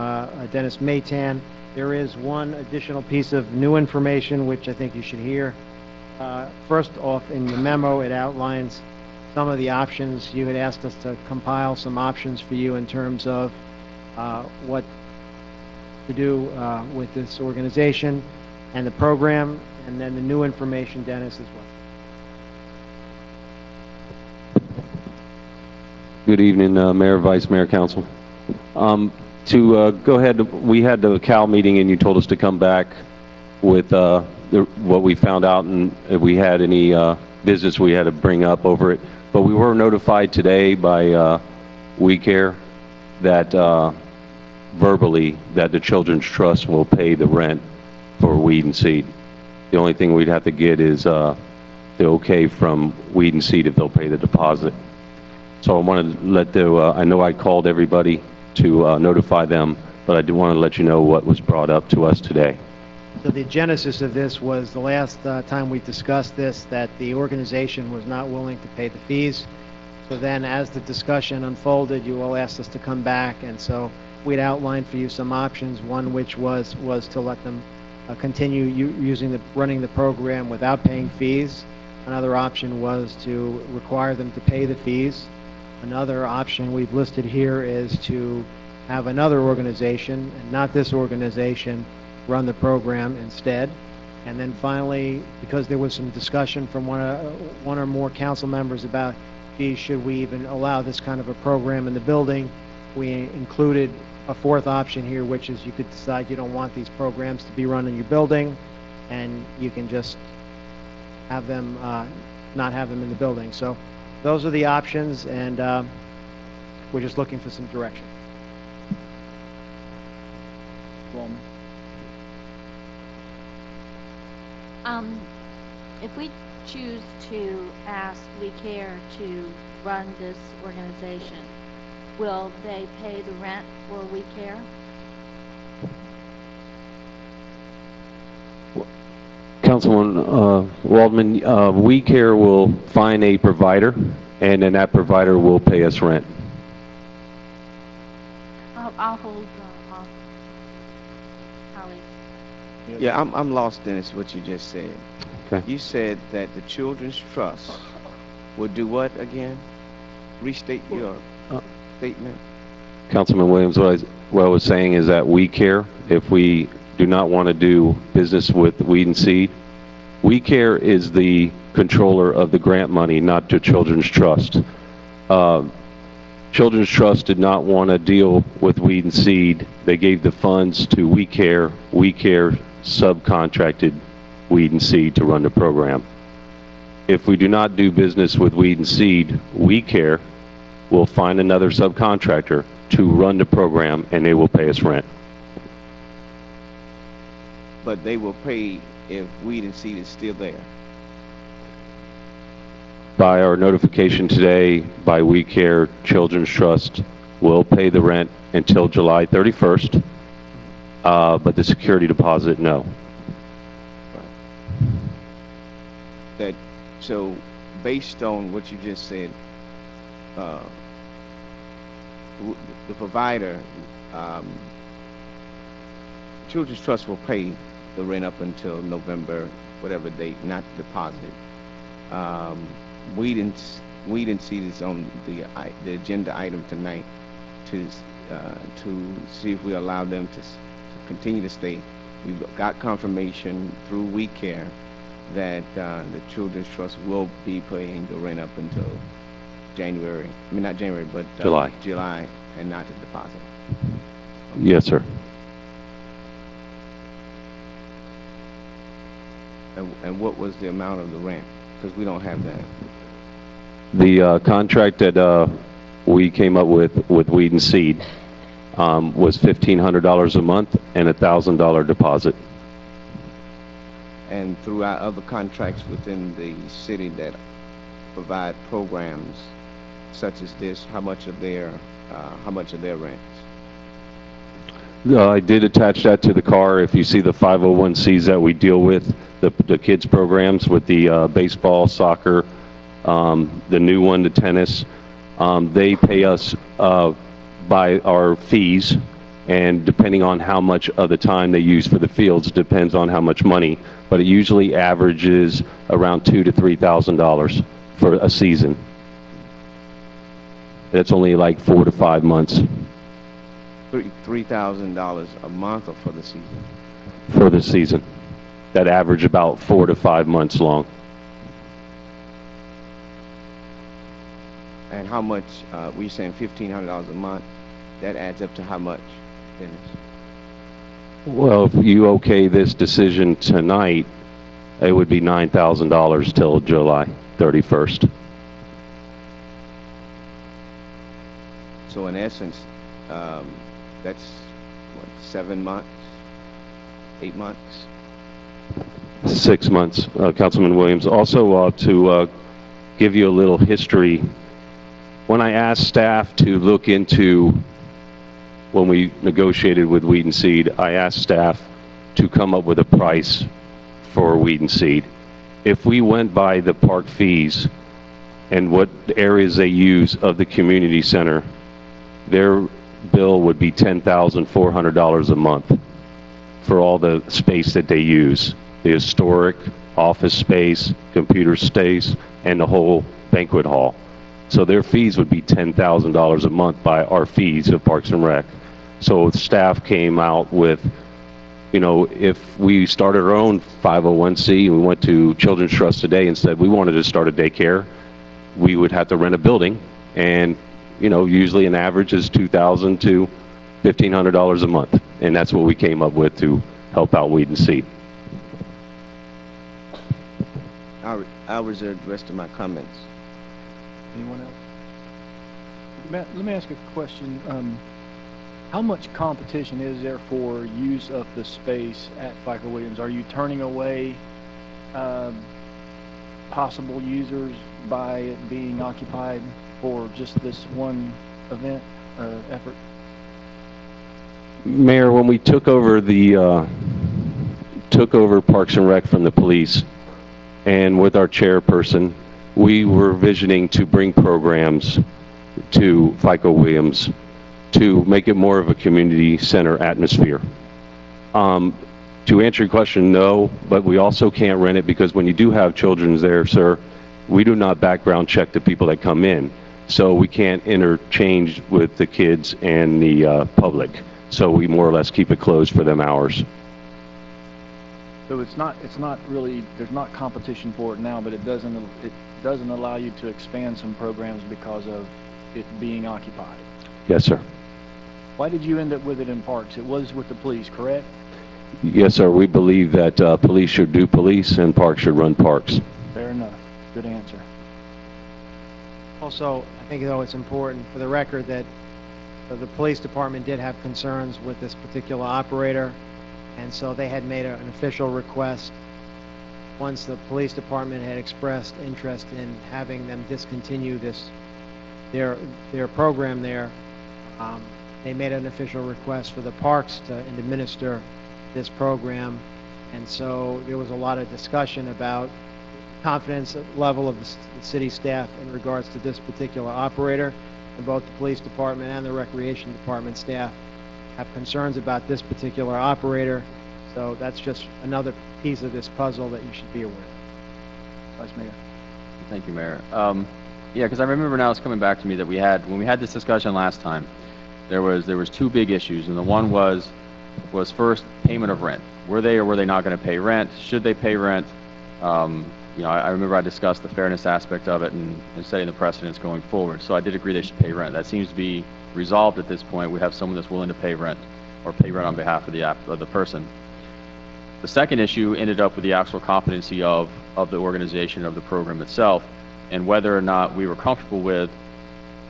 Dennis Maytan. There is one additional piece of new information which I think you should hear. First off, in the memo, it outlines some of the options. You had asked us to compile some options for you in terms of what to do with this organization and the program, and then the new information, Dennis, as well. Good evening, Mayor, Vice Mayor, Council. to go ahead, we had the Cal meeting and you told us to come back with what we found out, and if we had any business we had to bring up over it. But we were notified today by We Care that verbally that the Children's Trust will pay the rent for Weed and Seed. The only thing we'd have to get is the okay from Weed and Seed if they'll pay the deposit. So I wanted to let I know I called everybody to notify them, but I do want to let you know what was brought up to us today. So the genesis of this was the last time we discussed this, that the organization was not willing to pay the fees. So then as the discussion unfolded, you all asked us to come back, and so we'd outlined for you some options, one which was to let them continue running the program without paying fees. Another option was to require them to pay the fees. Another option we've listed here is to have another organization, and not this organization, run the program instead. And then finally, because there was some discussion from one or more council members about, gee, should we even allow this kind of a program in the building, we included a fourth option here, which is you could decide you don't want these programs to be run in your building, and you can just have them, not have them in the building. So those are the options, and we're just looking for some direction. Wallman. If we choose to ask We Care to run this organization, will they pay the rent for We Care? Councilman Waldman, We Care will find a provider, and then that provider will pay us rent. I'll hold off. Holly. Yeah, I'm lost, Dennis, what you just said. Okay. You said that the Children's Trust would do what again? Restate your statement. Councilman Williams, what I was saying is that We Care, if we do not want to do business with Weed and Seed, We Care is the controller of the grant money, not the Children's Trust. Children's Trust did not want to deal with Weed and Seed. They gave the funds to We Care. We Care subcontracted Weed and Seed to run the program. If we do not do business with Weed and Seed, We Care will find another subcontractor to run the program, and they will pay us rent. But they will pay if Weed and Seed is still there. By our notification today, by We Care, Children's Trust will pay the rent until July 31st, but the security deposit, no. So based on what you just said, the provider, Children's Trust will pay the rent up until November, whatever date, not the deposit. Weed and Seed is on the agenda item tonight to see if we allow them to continue to stay. We've got confirmation through We Care that the Children's Trust will be paying the rent up until January. I mean, not January, but July, and not the deposit. Yes, sir. And what was the amount of the rent? Because we don't have that. The contract that we came up with Weed and Seed was $1,500 a month and a $1,000 deposit. And throughout other contracts within the city that provide programs such as this, how much of their rent? I did attach that to the car. If you see the 501Cs that we deal with, the kids programs with the baseball, soccer, the new one, the tennis, they pay us by our fees, and depending on how much of the time they use for the fields depends on how much money, but it usually averages around $2,000 to $3,000 for a season. That's only like 4 to 5 months. $3,000 a month, or for the season? For the season. That average about 4 to 5 months long. And how much, we're saying $1,500 a month, that adds up to how much? Dennis? Well, if you okay this decision tonight, it would be $9,000 till July 31st. So in essence, that's, what, 7 months, 8 months? 6 months, Councilman Williams. Also, to give you a little history, when I asked staff to look into, when we negotiated with Weed and Seed, I asked staff to come up with a price for Weed and Seed. If we went by the park fees and what areas they use of the community center, their bill would be $10,400 a month for all the space that they use, the historic, office space, computer space, and the whole banquet hall. So their fees would be $10,000 a month by our fees of Parks and Rec. So staff came out with, you know, if we started our own 501c and we went to Children's Trust today and said we wanted to start a daycare, we would have to rent a building, and you know, usually an average is $2,000 to $1,500 a month, and that's what we came up with to help out Weed and Seed. I'll reserve the rest of my comments. Anyone else? Matt, let me ask a question. How much competition is there for use of the space at FICO Williams? Are you turning away possible users by it being occupied for just this one event effort? Mayor, when we took over Parks and Rec from the police, and with our chairperson, we were visioning to bring programs to FICO Williams to make it more of a community center atmosphere. To answer your question, no, but we also can't rent it because when you do have children there, sir, we do not background check the people that come in. So we can't interchange with the kids and the public. So we more or less keep it closed for them hours. So it's not really, there's not competition for it now, but it doesn't allow you to expand some programs because of it being occupied. Yes, sir. Why did you end up with it in parks? It was with the police, correct? Yes, sir. We believe that police should do police and parks should run parks. Fair enough. Good answer. Also, I think, though, it's important for the record that the police department did have concerns with this particular operator, and so they had made an official request. Once the police department had expressed interest in having them discontinue their program there, they made an official request for the parks to administer this program, and so there was a lot of discussion about confidence level of the city staff in regards to this particular operator, and both the police department and the recreation department staff have concerns about this particular operator. So that's just another piece of this puzzle that you should be aware of. Vice Mayor. Thank you, Mayor. Yeah, because I remember now it's coming back to me that when we had this discussion last time, there was two big issues, and the one was first payment of rent. Were they or were they not going to pay rent? Should they pay rent? You know, I remember I discussed the fairness aspect of it and setting the precedents going forward. So I did agree they should pay rent. That seems to be resolved at this point. We have someone that's willing to pay rent or pay rent on behalf of the person. The second issue ended up with the actual competency of the organization of the program itself, and whether or not we were comfortable with,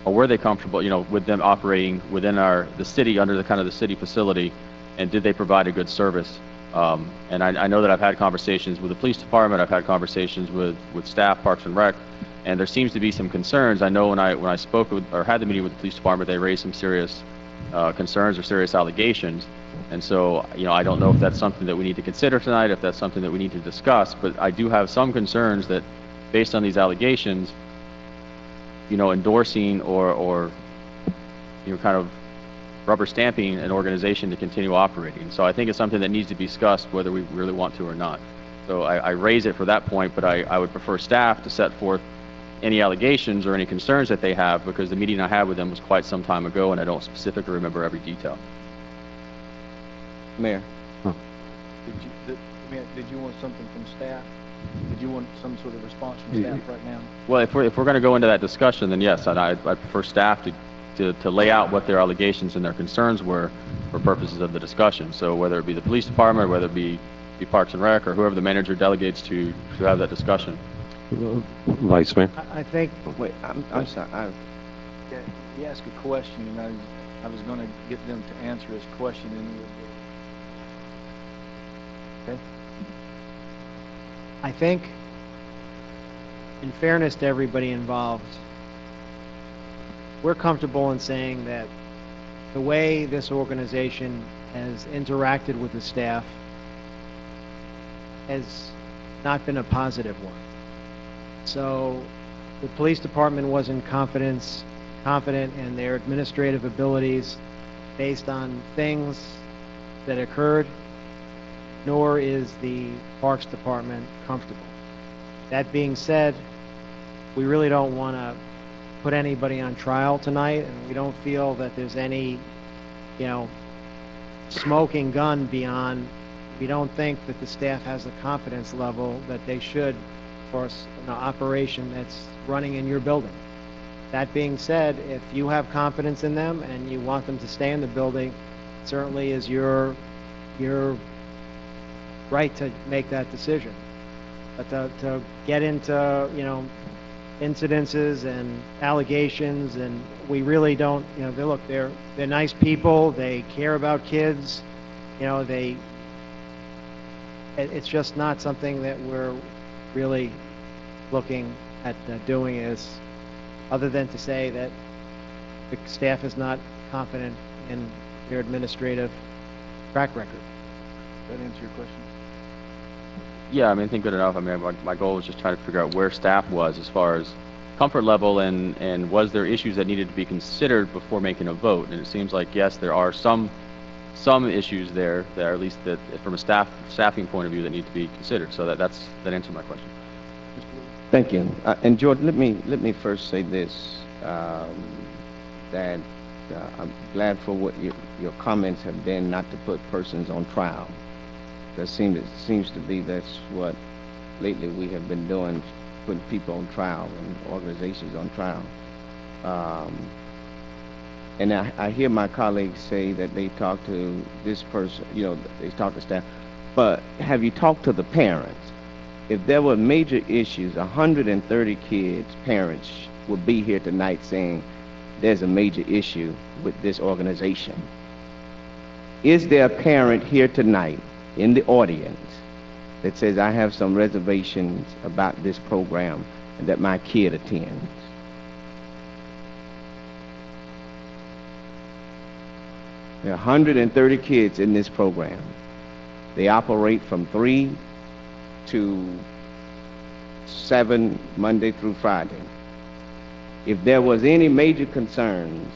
or were they comfortable, you know, with them operating within the city under the kind of the city facility, and did they provide a good service? And I know that I've had conversations with the police department, I've had conversations with staff, Parks and Rec, and there seems to be some concerns. I know when I spoke with, or had the meeting with the police department, they raised some serious concerns or serious allegations. And so, you know, I don't know if that's something that we need to consider tonight, if that's something that we need to discuss, but I do have some concerns that based on these allegations, you know, endorsing or you know, kind of rubber stamping an organization to continue operating. So I think it's something that needs to be discussed whether we really want to or not. So I raise it for that point, but I would prefer staff to set forth any allegations or any concerns that they have, because the meeting I had with them was quite some time ago and I don't specifically remember every detail. Mayor. Did you want something from staff? Did you want some sort of response from staff right now? Well, if we're going to go into that discussion, then yes, I'd prefer staff to lay out what their allegations and their concerns were, for purposes of the discussion. So whether it be the police department, or whether it be Parks and Rec, or whoever the manager delegates to have that discussion. Vice Mayor? I think, Wait, I'm sorry. Yeah, he asked a question, and I was gonna get them to answer his question, and okay. I think, in fairness to everybody involved, we're comfortable in saying that the way this organization has interacted with the staff has not been a positive one. So the police department wasn't confident in their administrative abilities based on things that occurred, nor is the Parks Department comfortable. That being said, we really don't want to put anybody on trial tonight, and we don't feel that there's any, smoking gun beyond, we don't think that the staff has the confidence level that they should for an operation that's running in your building. That being said, if you have confidence in them and you want them to stay in the building, it certainly is your right to make that decision. But to get into, incidences and allegations, and we really don't, they're nice people, they care about kids, it's just not something that we're really looking at doing, is other than to say that the staff is not confident in their administrative track record. Does that answer your question? Yeah, I think good enough. My goal was just trying to figure out where staff was as far as comfort level, and was there issues that needed to be considered before making a vote. And it seems like, yes, there are some issues there that are, at least that from a staffing point of view, that need to be considered. So that answered my question. Thank you. And George, let me first say this, that I'm glad for what your comments have been, not to put persons on trial. It seems to be that's what lately we have been doing, putting people on trial and organizations on trial. And I hear my colleagues say that they talk to this person, they talk to staff, but have you talked to the parents? If there were major issues, 130 kids, parents would be here tonight saying there's a major issue with this organization. Is there a parent here tonight in the audience that says, I have some reservations about this program and that my kid attends? There are 130 kids in this program. They operate from 3 to 7, Monday through Friday. If there was any major concerns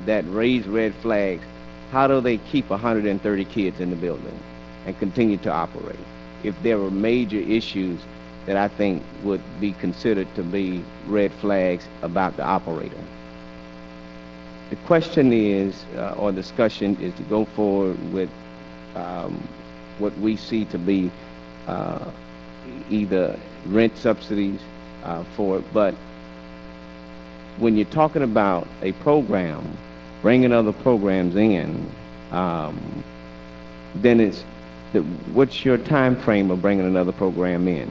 that raise red flags, how do they keep 130 kids in the building and continue to operate? If there were major issues that I think would be considered to be red flags about the operator. The question is, or discussion is, to go forward with what we see to be either rent subsidies for it, but when you're talking about a program, bringing other programs in, then it's what's your time frame of bringing another program in,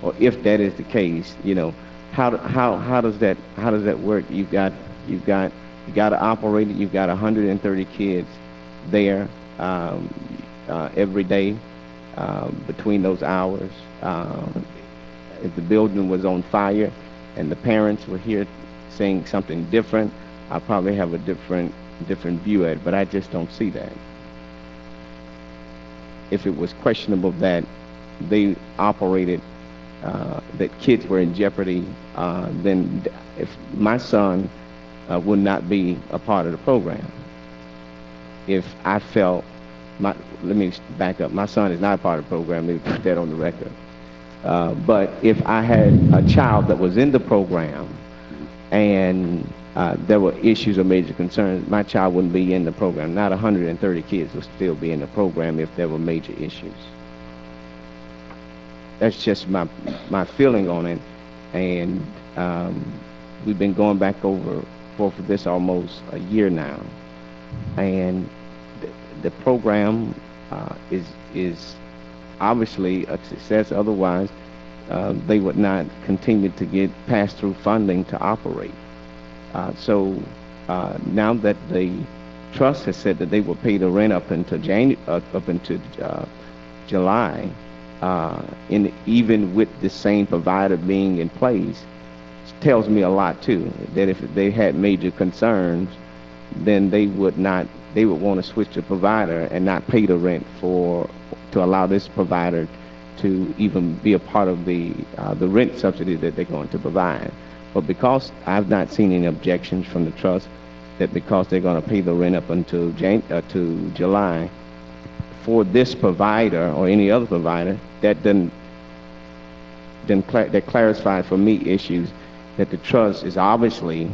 or if that is the case, how does that work? You got to operate it. You've got 130 kids there every day between those hours. If the building was on fire and the parents were here saying something different, I probably have a different view at it, but I just don't see that. If it was questionable that they operated, that kids were in jeopardy, then if my son would not be a part of the program. If I felt, let me back up, my son is not a part of the program, let me put that on the record. But if I had a child that was in the program and there were issues or major concerns, my child wouldn't be in the program. Not 130 kids would still be in the program if there were major issues. That's just my feeling on it. And we've been going back over for this almost a year now. And the program is obviously a success. Otherwise, they would not continue to get pass-through funding to operate. So now that the trust has said that they will pay the rent up until July, and even with the same provider being in place, tells me a lot too. That if they had major concerns, then they would not. They would want to switch the provider and not pay the rent to allow this provider to even be a part of the rent subsidy that they're going to provide. But because I've not seen any objections from the trust, that because they're going to pay the rent up until to July for this provider or any other provider, that clarified for me issues that the trust is obviously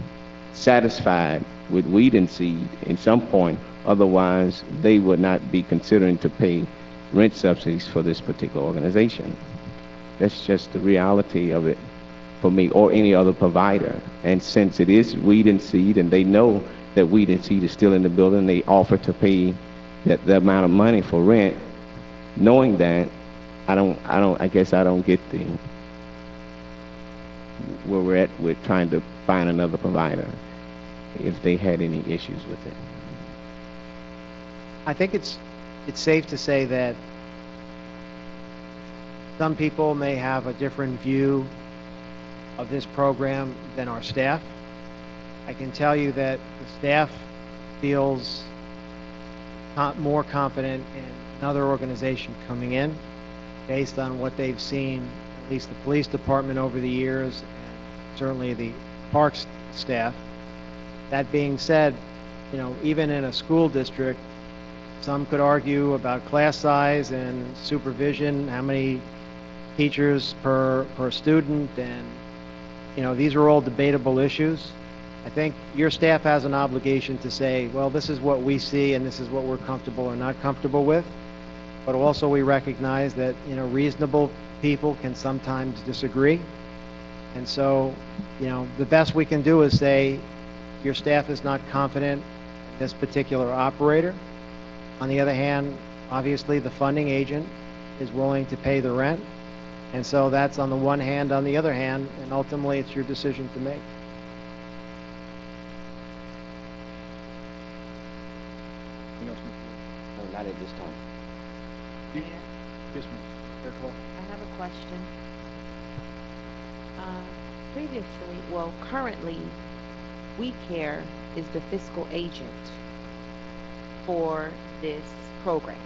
satisfied with Weed and Seed in some point. Otherwise, they would not be considering to pay rent subsidies for this particular organization. That's just the reality of it for me or any other provider. And since it is Weed and Seed, and they know that Weed and Seed is still in the building, they offer to pay the amount of money for rent, knowing that, I guess I don't get where we're at with trying to find another provider if they had any issues with it. I think it's safe to say that some people may have a different view of this program than our staff. I can tell you that the staff feels more confident in another organization coming in based on what they've seen, at least the police department over the years, and certainly the parks staff. That being said, you know, even in a school district, some could argue about class size and supervision, how many teachers per student, and, you know, these are all debatable issues. I think your staff has an obligation to say, well, this is what we see and this is what we're comfortable or not comfortable with. But also we recognize that, you know, reasonable people can sometimes disagree. And so, you know, the best we can do is say your staff is not confident in this particular operator. On the other hand, obviously the funding agent is willing to pay the rent. And so that's on the one hand. On the other hand, and ultimately it's your decision to make. No, not at this time. Mayor, Yes, ma'am. I have a question. Currently, We Care is the fiscal agent for this program,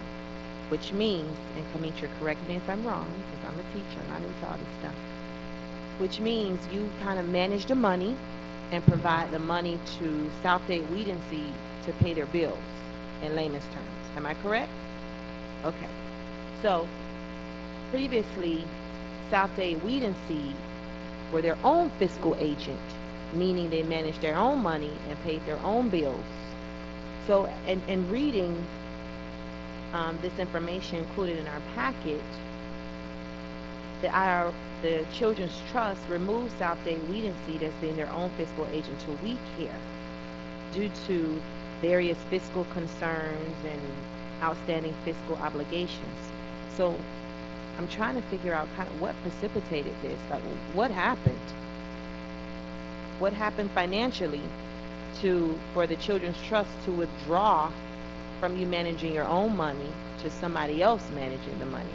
which means, and Kamitra, correct me if I'm wrong, because I'm a teacher, I'm not into all this stuff, which means you kind of manage the money and provide the money to Southdale Weed and Seed to pay their bills, in layman's terms. Am I correct? Okay. So, previously, Southdale Weed and Seed were their own fiscal agent, meaning they managed their own money and paid their own bills. So, in reading this information included in our packet, the Children's Trust removed Southdale Weed and Seed as being their own fiscal agent to We Care due to various fiscal concerns and outstanding fiscal obligations. So I'm trying to figure out kind of what precipitated this. Like, what happened? What happened financially for the Children's Trust to withdraw from you managing your own money to somebody else managing the money?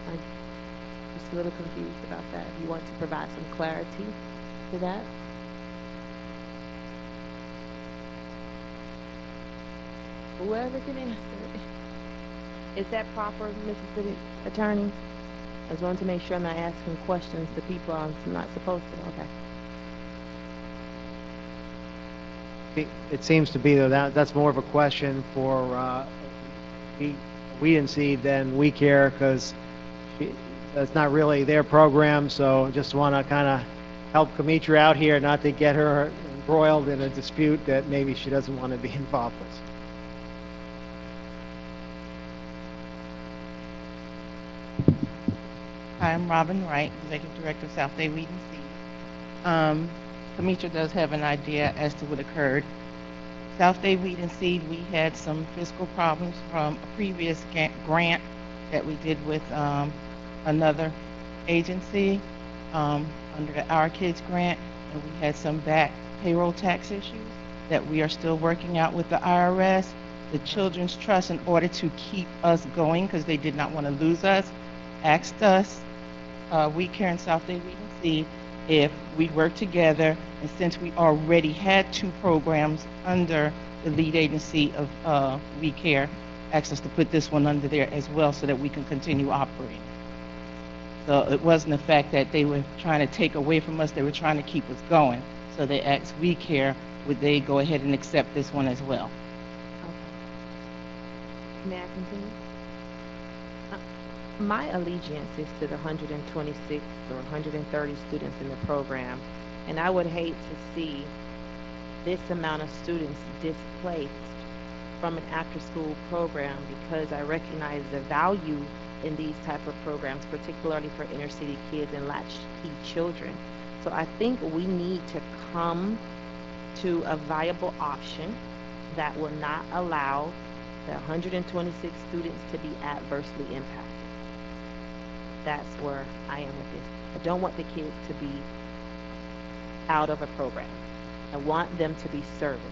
I'm just a little confused about that. If you want to provide some clarity to that. Whoever can answer it. Is that proper, Mrs. City Attorney? I just wanted to make sure I'm not asking questions to people I'm not supposed to. Okay. It seems to be that that's more of a question for We and Seed than We Care, because that's not really their program. So just want to kind of help Kamitra out here, not to get her embroiled in a dispute that maybe she doesn't want to be involved with. Hi, I'm Robin Wright, Executive Director of Southdale Weed and Seed. Kamitra does have an idea as to what occurred. South Day Weed and Seed, we had some fiscal problems from a previous grant that we did with another agency under the Our Kids grant, and we had some back payroll tax issues that we are still working out with the IRS. The Children's Trust, in order to keep us going, because they did not want to lose us, asked us, We Care and South Day Weed and Seed, if we work together, and since we already had 2 programs under the lead agency of We Care, asked us to put this one under there as well so that we can continue operating. So it wasn't the fact that they were trying to take away from us, they were trying to keep us going. So they asked We Care, would they go ahead and accept this one as well? May I continue? My allegiance is to the 126 or 130 students in the program, and I would hate to see this amount of students displaced from an after-school program, because I recognize the value in these type of programs, particularly for inner city kids and latchkey children. So I think we need to come to a viable option that will not allow the 126 students to be adversely impacted. That's where I am with this. I don't want the kids to be out of a program. I want them to be serviced.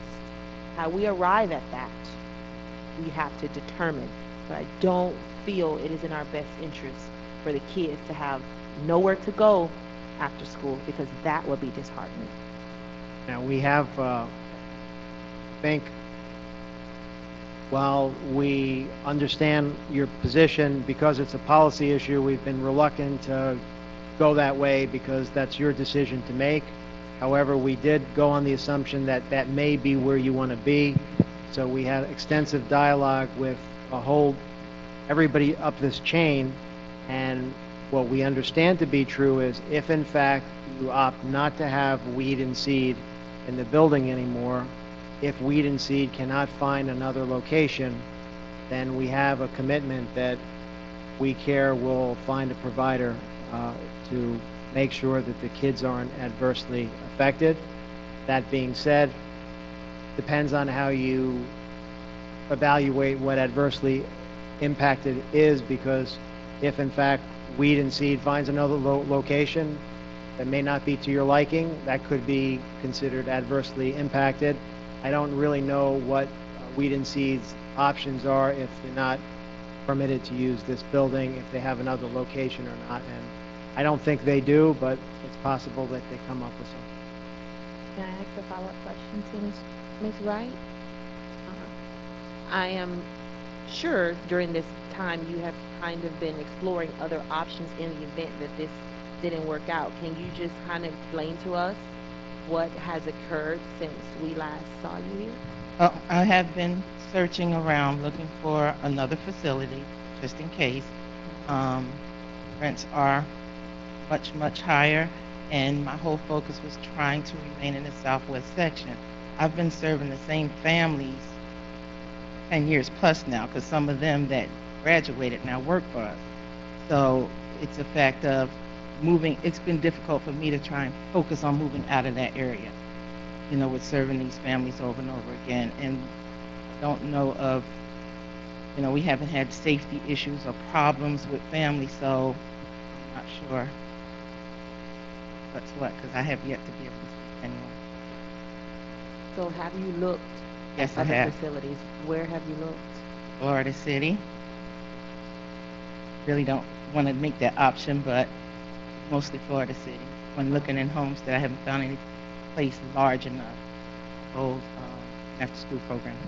How we arrive at that, we have to determine. But I don't feel it is in our best interest for the kids to have nowhere to go after school, because that would be disheartening. Now, we have, think, while we understand your position, because it's a policy issue, we've been reluctant to go that way because that's your decision to make. However, we did go on the assumption that that may be where you want to be. So we had extensive dialogue with everybody up this chain, and what we understand to be true is if in fact you opt not to have Weed and Seed in the building anymore, if Weed and Seed cannot find another location, then we have a commitment that We Care will find a provider to make sure that the kids aren't adversely affected. That being said, depends on how you evaluate what adversely impacted is, because if in fact Weed and Seed finds another location that may not be to your liking, that could be considered adversely impacted. I don't really know what Weed and Seed's options are if you're not permitted to use this building, if they have another location or not, and I don't think they do, but it's possible that they come up with something. Can I ask a follow-up question to Ms. Wright? I am sure during this time you have kind of been exploring other options in the event that this didn't work out. Can you just kind of explain to us what has occurred since we last saw you here? I have been searching around looking for another facility just in case. Rents are much, much higher, and my whole focus was trying to remain in the southwest section. I've been serving the same families 10 years plus now, because some of them that graduated now work for us. So it's a fact of moving. It's been difficult for me to try and focus on moving out of that area, you know, with serving these families over and over again. And don't know of, you know, we haven't had safety issues or problems with families, so I'm not sure what's what, because I have yet to be able to speak to anyone. So have you looked Yes, at I other have. facilities? Where have you looked? Florida City. Really don't want to make that option, but mostly Florida City. When looking in Homestead, I haven't found any place large enough to hold after-school programs,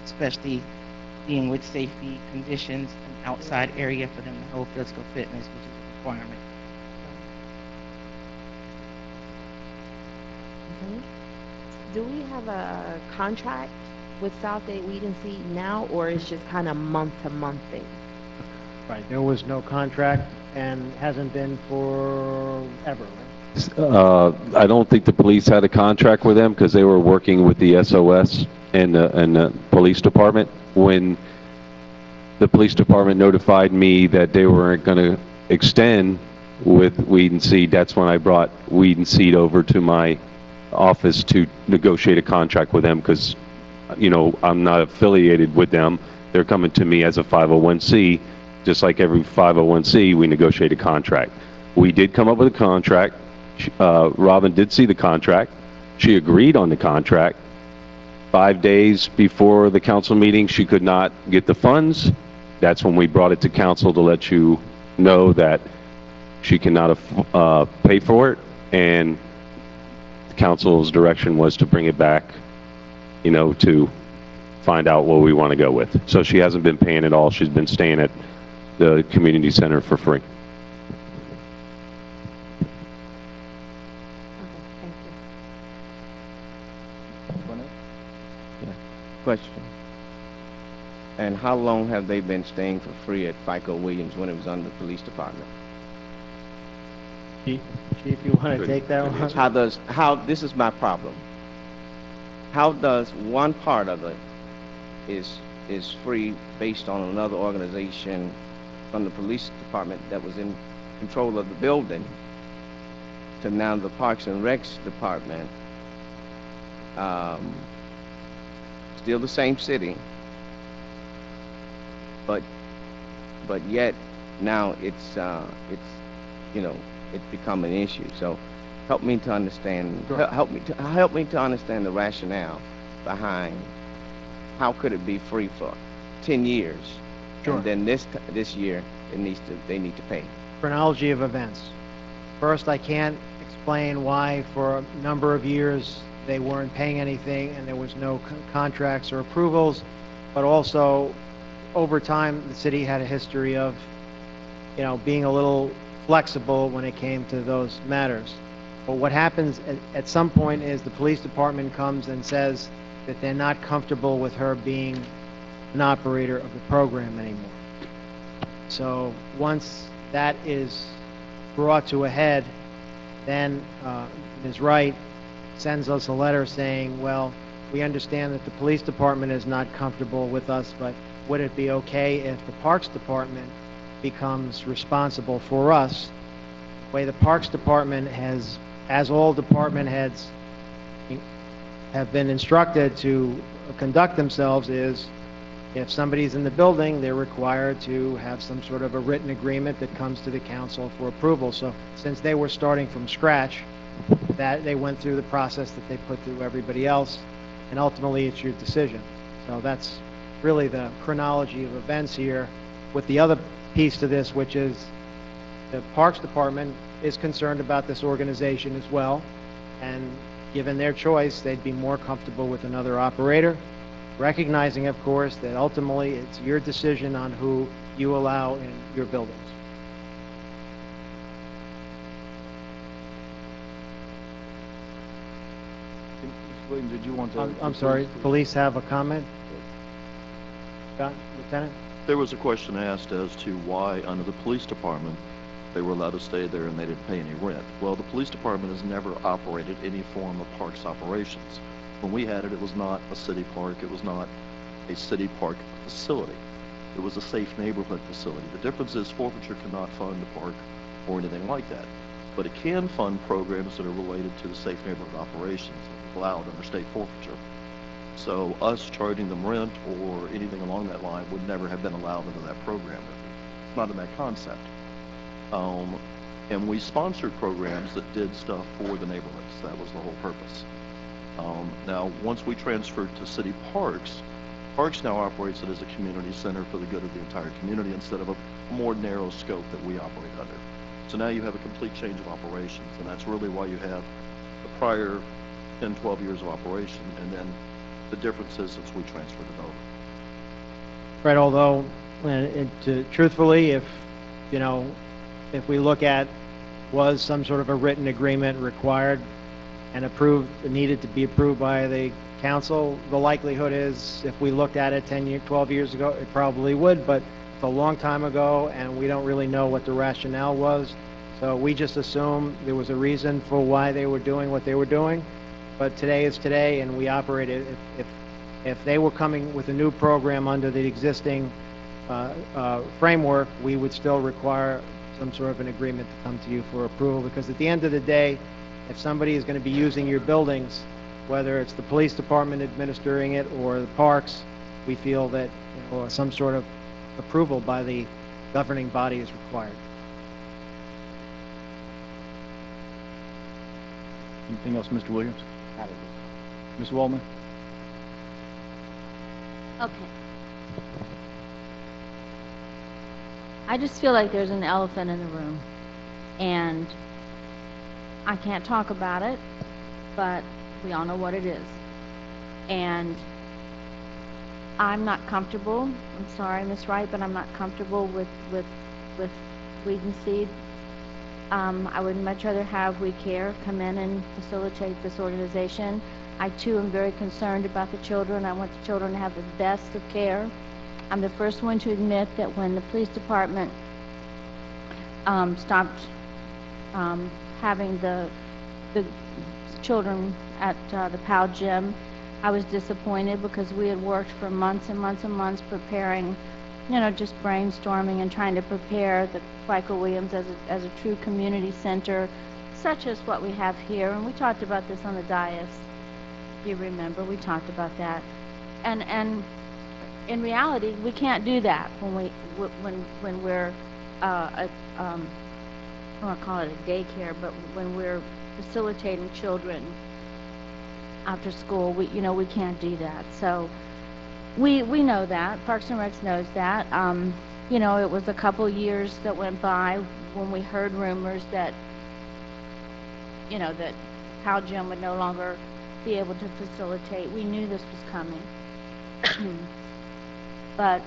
especially being with safety conditions, an outside area for them to hold physical fitness, which is a requirement. Do we have a contract with South Day Weed and Seed now, or is just kind of month-to-month thing? Right, there was no contract and hasn't been forever, right? I don't think the police had a contract with them because they were working with the SOS and the police department. When the police department notified me that they weren't going to extend with Weed and Seed, that's when I brought Weed and Seed over to my office to negotiate a contract with them, because I'm not affiliated with them. They're coming to me as a 501c. Just like every 501c, we negotiate a contract. We did come up with a contract. Robin did see the contract. She agreed on the contract. 5 days before the council meeting, she could not get the funds. That's when we brought it to council to let you know that she cannot pay for it, and the council's direction was to bring it back, to find out what we want to go with. So she hasn't been paying at all. She's been staying at the community center for free. Question. And how long have they been staying for free at FICO Williams when it was under the police department? Chief, you want to take that one? This is my problem. How does one part of it is free based on another organization from the police department that was in control of the building to now the Parks and Recs department, still the same city, but yet now it's become an issue. So help me to understand. Sure. Help me to understand the rationale behind how could it be free for 10 years, Sure. and then this year they need to pay. Chronology of events. First, I can't explain why for a number of years they weren't paying anything and there was no contracts or approvals, but also over time the city had a history of being a little flexible when it came to those matters. But what happens at some point is the police department comes and says that they're not comfortable with her being an operator of the program anymore. So once that is brought to a head, then Ms. Wright sends us a letter saying, well, we understand that the police department is not comfortable with us, but would it be okay if the Parks Department becomes responsible for us? The way the Parks Department has, as all department heads have been instructed to conduct themselves, is if somebody's in the building, they're required to have some sort of a written agreement that comes to the council for approval. So since they were starting from scratch, that they went through the process that they put through everybody else, and ultimately it's your decision. So that's really the chronology of events here, with the other piece to this, which is the Parks Department is concerned about this organization as well, and given their choice, they'd be more comfortable with another operator, recognizing, of course, that ultimately it's your decision on who you allow in your buildings. Williams, did you want to? I'm sorry, police have a comment? Scott, Lieutenant? There was a question asked as to why under the police department they were allowed to stay there and they didn't pay any rent. Well, the police department has never operated any form of parks operations. When we had it, it was not a city park. It was not a city park facility. It was a safe neighborhood facility. The difference is forfeiture cannot fund the park or anything like that. But it can fund programs that are related to the safe neighborhood operations that is allowed under state forfeiture. So us charging them rent or anything along that line would never have been allowed under that program. It's not in that concept. And we sponsored programs that did stuff for the neighborhoods. That was the whole purpose. Now, once we transferred to city parks, Parks now operates it as a community center for the good of the entire community instead of a more narrow scope that we operate under. So now you have a complete change of operations, and that's really why you have the prior 10, 12 years of operation, and then the differences since we transferred it over. Right, although, truthfully, if we look at was some sort of a written agreement required and needed to be approved by the council, the likelihood is if we looked at it 12 years ago, it probably would, but it's a long time ago and we don't really know what the rationale was. So we just assume there was a reason for why they were doing what they were doing. But today is today, and we operate it. If they were coming with a new program under the existing framework, we would still require some sort of an agreement to come to you for approval, because at the end of the day, if somebody is going to be using your buildings whether it's the police department administering it or the parks, we feel that, some sort of approval by the governing body is required. Anything else, Mr. Williams? Ms. Waldman? Okay. I just feel like there's an elephant in the room, and I can't talk about it, but we all know what it is. And I'm not comfortable, I'm sorry, Ms. Wright, but I'm not comfortable with weed and seed. I would much rather have We Care come in and facilitate this organization. I too am very concerned about the children. I want the children to have the best of care. I'm the first one to admit that when the police department stopped having the children at the POW gym, I was disappointed because we had worked for months and months and months preparing, just brainstorming and trying to prepare the FICO Williams as a true community center, such as what we have here. And we talked about this on the dais. If you remember, we talked about that. And in reality, we can't do that when we're I don't want to call it a daycare, but when we're facilitating children after school, we can't do that. So we know that. Parks and Recs knows that. It was a couple years that went by when we heard rumors that that POW Gym would no longer be able to facilitate. We knew this was coming. But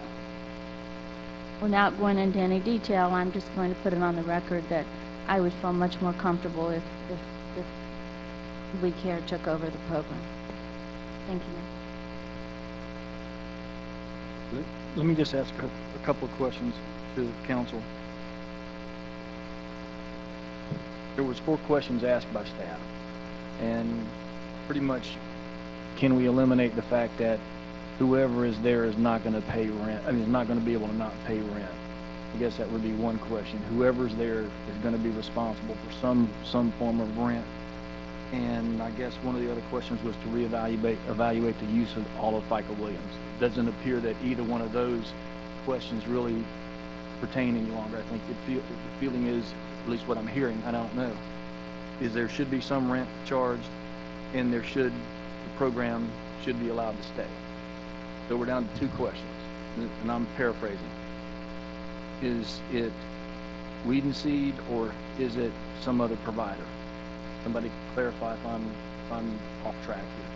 without going into any detail, I'm just going to put it on the record that I would feel much more comfortable if We Care took over the program. Thank you. Let me just ask a couple of questions to the council. There was 4 questions asked by staff, and pretty much, can we eliminate the fact that whoever is there is not going to pay rent? I mean, is not going to be able to not pay rent. I guess that would be one question. Whoever's there is going to be responsible for some form of rent. And I guess one of the other questions was to evaluate the use of all of FICO Williams. It doesn't appear that either one of those questions really pertain any longer. I think the feeling is, at least what I'm hearing, I don't know, is there should be some rent charged, and the program should be allowed to stay. So we're down to 2 questions, and I'm paraphrasing. Is it Weed and Seed, or is it some other provider? Somebody clarify if I'm off track here.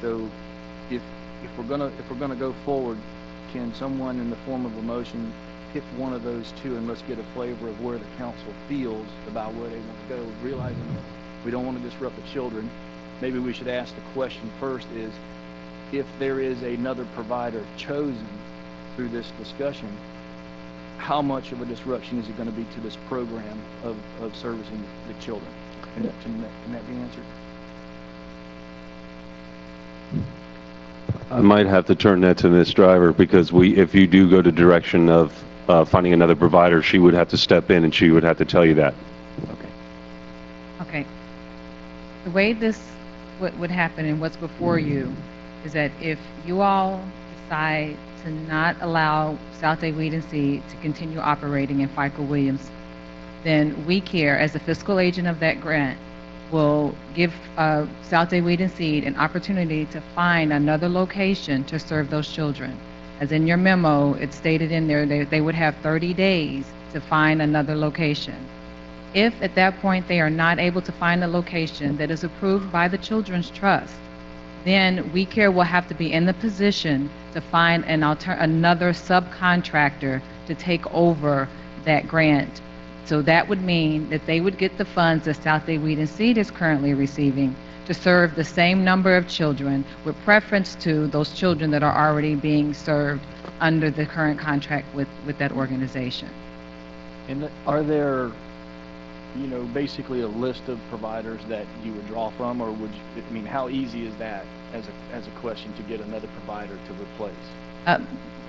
So if we're gonna go forward, can someone in the form of a motion pick one of those 2, and let's get a flavor of where the council feels about where they want to go, realizing that we don't want to disrupt the children. Maybe we should ask the question first is, if there is another provider chosen through this discussion, how much of a disruption is it going to be to this program of servicing the children? Can that be answered? I might have to turn that to Ms. Driver, because if you do go to direction of finding another provider, she would have to step in and she would have to tell you that. Okay. The way this would happen and what's before you is that if you all decide to not allow South Day Weed and Seed to continue operating in FICO Williams, then We Care, as the fiscal agent of that grant, will give South Day Weed and Seed an opportunity to find another location to serve those children. As in your memo, it's stated in there they would have 30 days to find another location. If at that point they are not able to find a location that is approved by the Children's Trust, then We Care will have to be in the position to find another subcontractor to take over that grant. So that would mean that they would get the funds that South Day Weed and Seed is currently receiving to serve the same number of children, with preference to those children that are already being served under the current contract with that organization. And are there, basically a list of providers that you would draw from, or how easy is that as a question to get another provider to replace?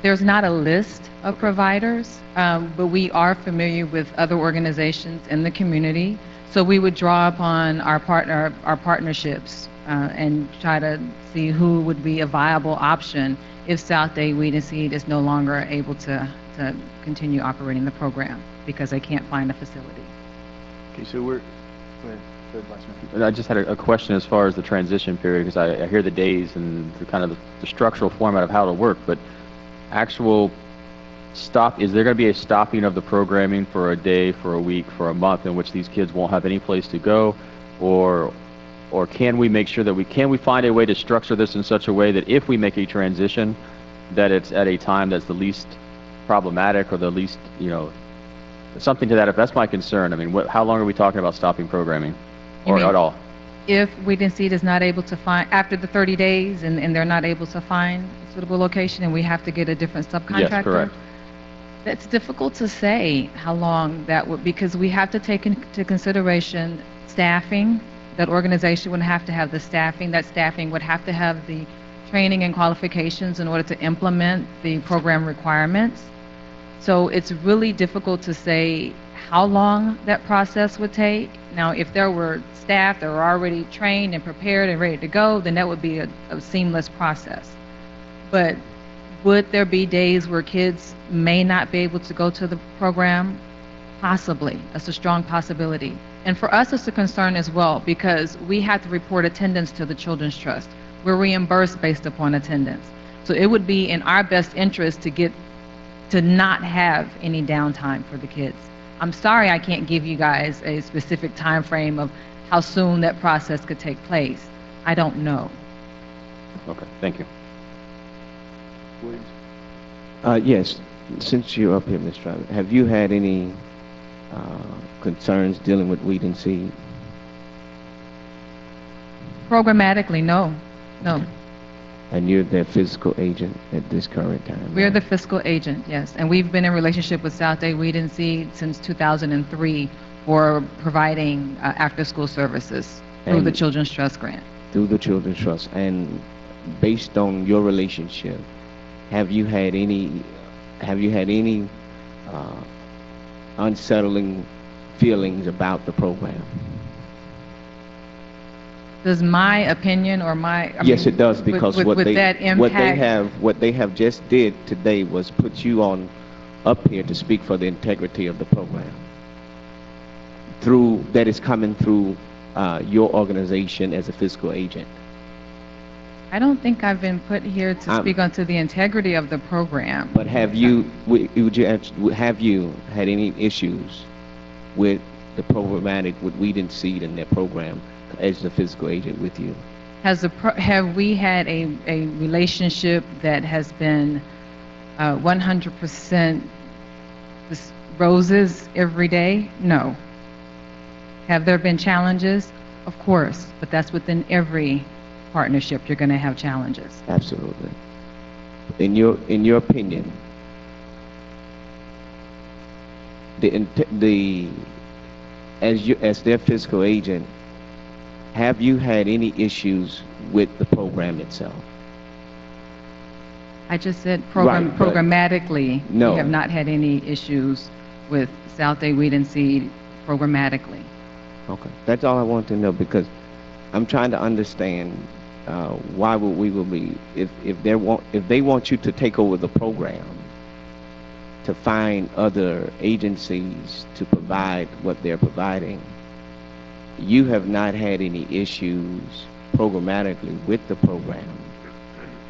There's not a list of providers, but we are familiar with other organizations in the community. So we would draw upon our partnerships, and try to see who would be a viable option if South Day Weed and Seed is no longer able to continue operating the program because they can't find a facility. Okay, so we're, go ahead, Vice Mayor. I just had a question as far as the transition period, because I hear the days and the kind of the structural format of how it'll work, but actual stop, is there going to be a stopping of the programming for a day, for a week, for a month in which these kids won't have any place to go? Or can we make sure that can we find a way to structure this in such a way that if we make a transition, that it's at a time that's the least problematic or the least, something to that effect? That's my concern. I mean, how long are we talking about stopping programming? Or at all? If Weed and Seed is not able to find, after the 30 days and they're not able to find a suitable location and we have to get a different subcontractor? Yes, correct. That's difficult to say how long that would, because we have to take into consideration staffing. That organization would have to have the staffing. That staffing would have to have the training and qualifications in order to implement the program requirements. So it's really difficult to say how long that process would take. Now, if there were staff that were already trained and prepared and ready to go, then that would be a seamless process. But would there be days where kids may not be able to go to the program? Possibly. That's a strong possibility. And for us, it's a concern as well, because we have to report attendance to the Children's Trust. We're reimbursed based upon attendance. So it would be in our best interest to not have any downtime for the kids. I'm sorry I can't give you guys a specific time frame of how soon that process could take place. I don't know. Okay, thank you. Yes, since you're up here, Ms. Travis, have you had any concerns dealing with Weed and Seed? Programmatically, no. And you're their fiscal agent at this current time? We're the fiscal agent, yes. And we've been in relationship with South Day Weed and Seed since 2003 for providing after-school services through the Children's Trust grant. Through the Children's Trust. And based on your relationship, have you had any unsettling feelings about the program? Does my opinion or yes, it does, because what they have just did today was put you on up here to speak for the integrity of the program. That is coming through your organization as a fiscal agent. I don't think I've been put here to speak onto the integrity of the program. But have you had any issues with the problematic with Weed and Seed and their program as the fiscal agent with you? Have we had a relationship that has been 100% roses every day? No. Have there been challenges? Of course, but that's within every partnership. You're going to have challenges. Absolutely. In your opinion, as their fiscal agent, have you had any issues with the program itself? I just said Right, but programmatically. no. We have not had any issues with South Day Weed and Seed programmatically. Okay, that's all I want to know, because I'm trying to understand why would we will be if they want you to take over the program, to find other agencies to provide what they're providing. You have not had any issues programmatically with the program.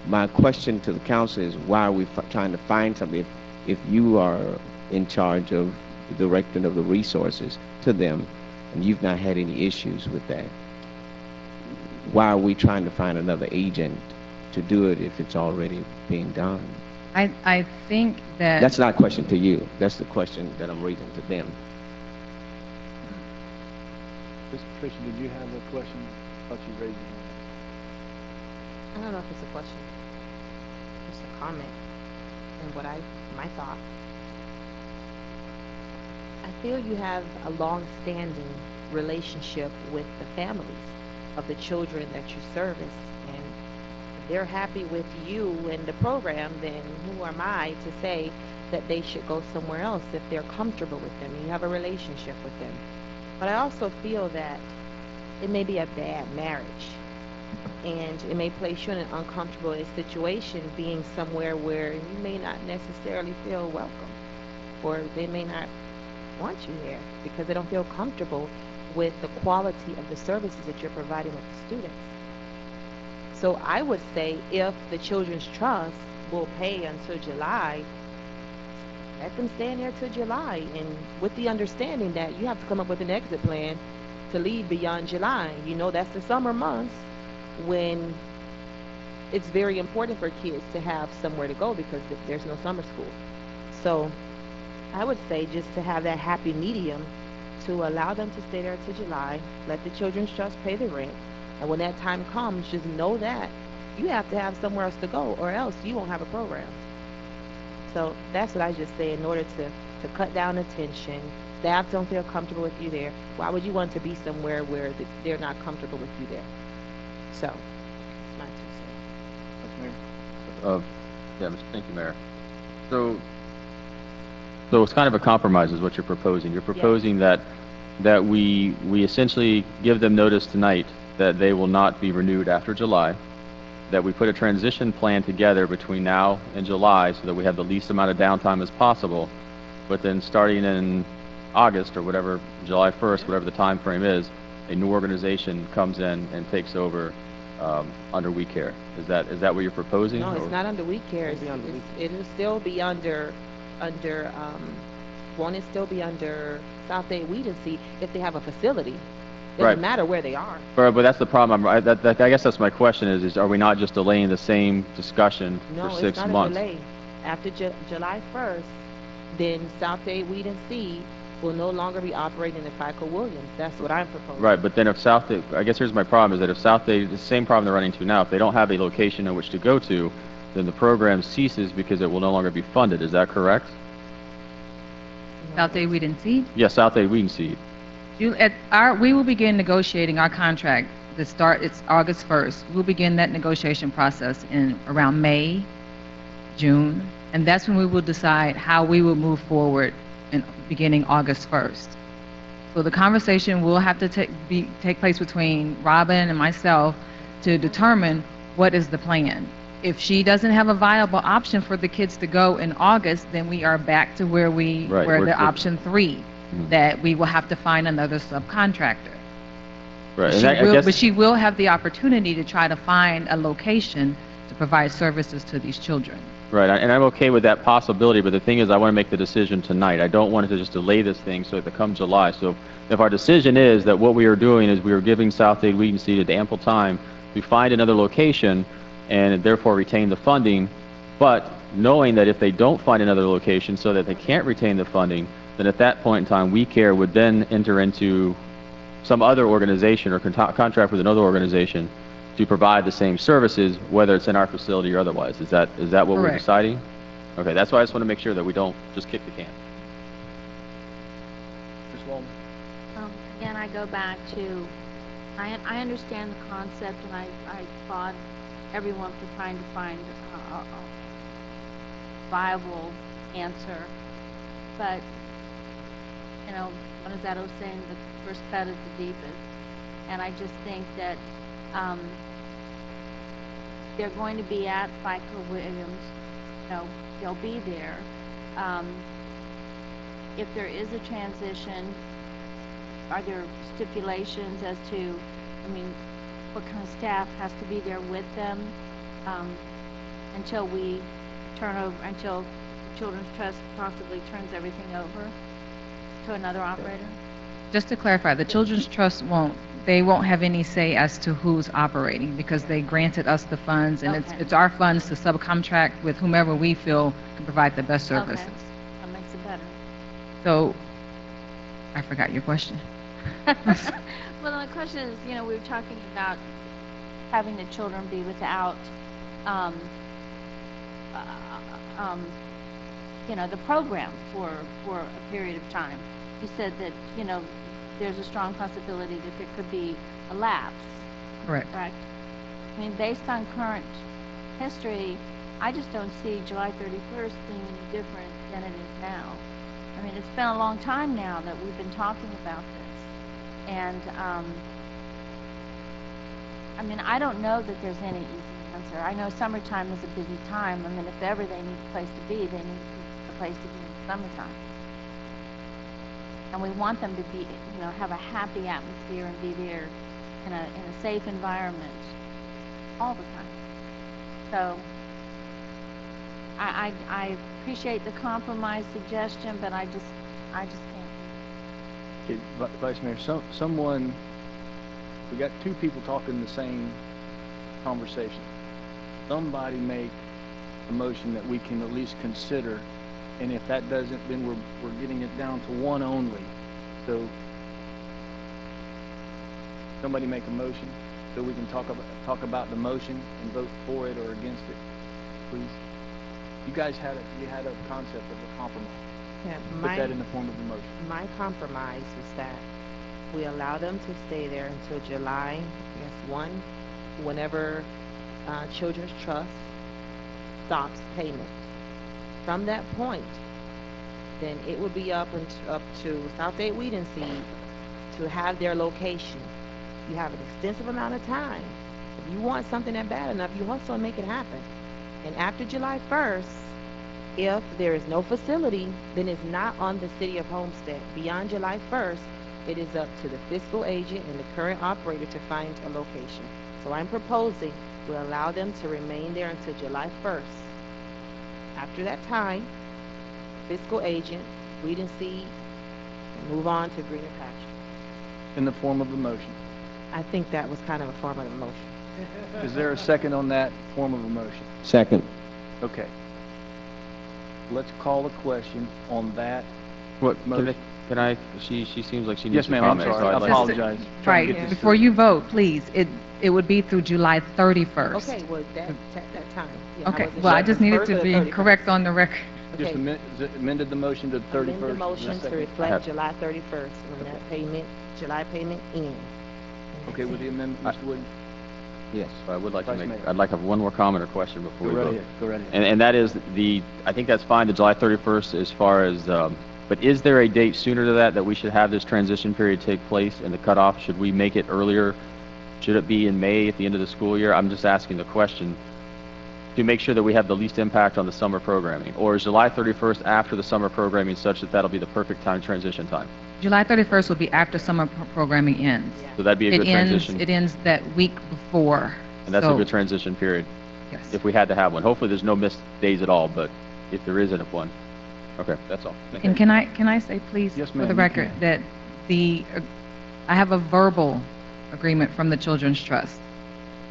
My question to the council is, why are we trying to find something if you are in charge of the directing of the resources to them and you've not had any issues with that? Why are we trying to find another agent to do it if it's already being done? I think that... That's not a question to you. That's the question that I'm raising to them. Ms. Patricia, did you have a question? I thought you raised it. I don't know if it's a question, just a comment, and my thought. I feel you have a long-standing relationship with the families of the children that you service, and if they're happy with you and the program, then who am I to say that they should go somewhere else if they're comfortable with them? You have a relationship with them. But I also feel that it may be a bad marriage, and it may place you in an uncomfortable situation being somewhere where you may not necessarily feel welcome, or they may not want you there because they don't feel comfortable with the quality of the services that you're providing with the students. So I would say if the Children's Trust will pay until July, let them stay in there till July, and with the understanding that you have to come up with an exit plan to leave beyond July. You know, that's the summer months when it's very important for kids to have somewhere to go because there's no summer school. So I would say just to have that happy medium to allow them to stay there till July, let the Children's Trust pay the rent, and when that time comes, just know that you have to have somewhere else to go, or else you won't have a program. So that's what I just say in order to cut down the tension. Staff don't feel comfortable with you there. Why would you want to be somewhere where they're not comfortable with you there? So, that's my 2 cents. Yeah, thank you, Mayor. So it's kind of a compromise is what you're proposing. You're proposing that we essentially give them notice tonight that they will not be renewed after July, that we put a transition plan together between now and July so that we have the least amount of downtime as possible, but then starting in August or whatever, July 1st, whatever the time frame is, a new organization comes in and takes over under We Care. Is that what you're proposing? No, or? it's not under We Care. It'll still be under won't it still be under South Day Weed and Seed if they have a facility? Doesn't Right. matter where they are. But that's the problem. I guess that's my question is are we not just delaying the same discussion No, for 6 it's not months? a delay. After July 1st, then South Day Weed and Seed will no longer be operating in FICO Williams. That's what I'm proposing. Right, but then if South Day, I guess here's my problem, is that if South Day, the same problem they're running into now, if they don't have a location in which to go to, then the program ceases because it will no longer be funded. Is that correct? South Day Weed and Seed? Yes, South Day Weed and Seed. We will begin negotiating our contract. It's August 1st. We'll begin that negotiation process in around May, June, and that's when we will decide how we will move forward beginning August 1st. So the conversation will have to take place between Robin and myself to determine what is the plan. If she doesn't have a viable option for the kids to go in August, then we are back to where the option 3, that we will have to find another subcontractor. Right. But she will have the opportunity to try to find a location to provide services to these children. Right, and I'm okay with that possibility, but the thing is I want to make the decision tonight. I don't want it to just delay this thing so it becomes July. So if our decision is that what we are doing is we are giving South Day Weed and Seed ample time to find another location and therefore retain the funding, but knowing that if they don't find another location so that they can't retain the funding, then at that point in time, We Care would then enter into some other organization or contract with another organization to provide the same services, whether it's in our facility or otherwise. Is that what we're deciding? Okay, that's why I just want to make sure that we don't just kick the can. Ms. Walden? Again, I go back to, I understand the concept, and I applaud everyone for trying to find a viable answer. But, you know, what is that old saying? The first cut is the deepest. And I just think that they're going to be at FICO Williams. You know, they'll be there. If there is a transition, are there stipulations as to, I mean, what kind of staff has to be there with them until we turn over, until Children's Trust possibly turns everything over to another operator? Just to clarify, the Children's Trust won't have any say as to who's operating because they granted us the funds, and it's our funds to subcontract with whomever we feel can provide the best services. Okay. That makes it better. So, I forgot your question. Well, the question is, you know, we were talking about having the children be without, you know, the program for a period of time. You said that, you know, there's a strong possibility that there could be a lapse. Correct. Correct. I mean, based on current history, I just don't see July 31st being any different than it is now. I mean, it's been a long time now that we've been talking about this. And, I mean, I don't know that there's any easy answer. I know summertime is a busy time. I mean, if ever they need a place to be, they need a place to be in the summertime. And we want them to be, you know, have a happy atmosphere and be there in a safe environment all the time. So I appreciate the compromise suggestion, but I just can't. Okay, Vice Mayor, someone, we got two people talking the same conversation. Somebody make a motion that we can at least consider, and if that doesn't, then we're getting it down to one only. So somebody make a motion so we can talk about the motion and vote for it or against it, please. You guys had a concept of a compromise. Yeah, Put that in the form of a motion. my compromise is that we allow them to stay there until July, I guess, 1, whenever Children's Trust stops payment. From that point, then it would be up to South 8 Weed and Seed to have their location. You have an extensive amount of time. If you want something that bad enough, you hustle and make it happen. And after July 1st, if there is no facility, then it's not on the city of Homestead. Beyond July 1st, it is up to the fiscal agent and the current operator to find a location. So I'm proposing we allow them to remain there until July 1st. After that time, fiscal agent, Weed and Seed, and move on to greener pasture. In the form of a motion. I think that was kind of a form of a motion. Is there a second on that form of a motion? Second. Okay. Let's call a question on that. What, motion. can I, she seems like she needs Yes, to ma'am, I'm comment. sorry. so I I'd like- apologize. Trying to get Right, this before through. you vote, please, it would be through July 31st. Okay, well, that time. Yeah, Okay, wasn't well, sure I if just it was needed first to or be 31st. correct on the record. Just Okay. amended the motion to 31st. Amend the motion to Second. reflect July 31st, when that payment, July payment ends. Okay, with the amendment, Mr. Williams? Yes. I would like to Vice make, Mayor. I'd like to have one more comment or question before Go we right vote. ahead, go right ahead. And that is I think that's fine, the July 31st as far as, but is there a date sooner to that we should have this transition period take place and the cutoff? Should we make it earlier? Should it be in May at the end of the school year? I'm just asking the question to make sure that we have the least impact on the summer programming. Or is July 31st after the summer programming such that that'll be the perfect transition time? July 31st will be after summer programming ends. So that'd be a good transition. It ends that week before. And that's a So, good transition period. Yes. If we had to have one. Hopefully there's no missed days at all, but if there isn't one. Okay, that's all. Thank you. And can I say, please, Yes, for ma'am, the you record, can. that I have a verbal agreement from the Children's Trust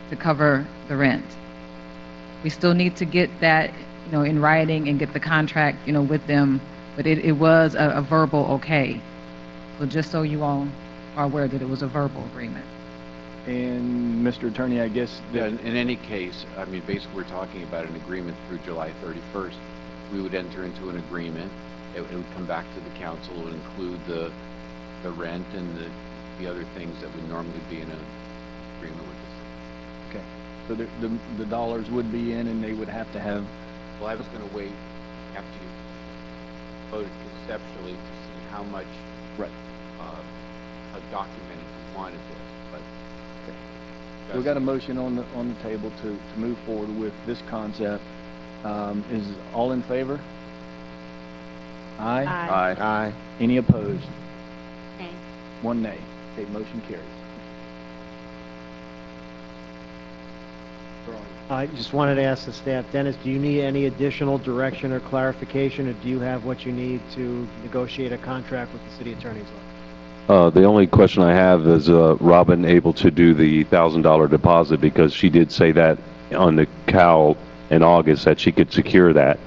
to cover the rent. We still need to get that, in writing and get the contract, with them, but it was a verbal okay. So just so you all are aware that it was a verbal agreement. And Mr. Attorney, I guess Yeah, that in any case, I mean, basically, we're talking about an agreement through July 31st. We would enter into an agreement. It would come back to the council. It would include the rent and the other things that would normally be in an agreement with the city. okay. So the dollars would be in, and they would have to have. Well, I was going to wait after you voted conceptually to see how much Right. documented you wanted this, but. So we got a motion on the table to move forward with this concept. Is all in favor? Aye. Aye. Aye. Any opposed? Nay. One nay. Okay, motion carries. I just wanted to ask the staff, Dennis, do you need any additional direction or clarification, or do you have what you need to negotiate a contract with the city attorney's office? The only question I have is, Robin able to do the $1,000 deposit, because she did say that on the CAL in August that she could secure that.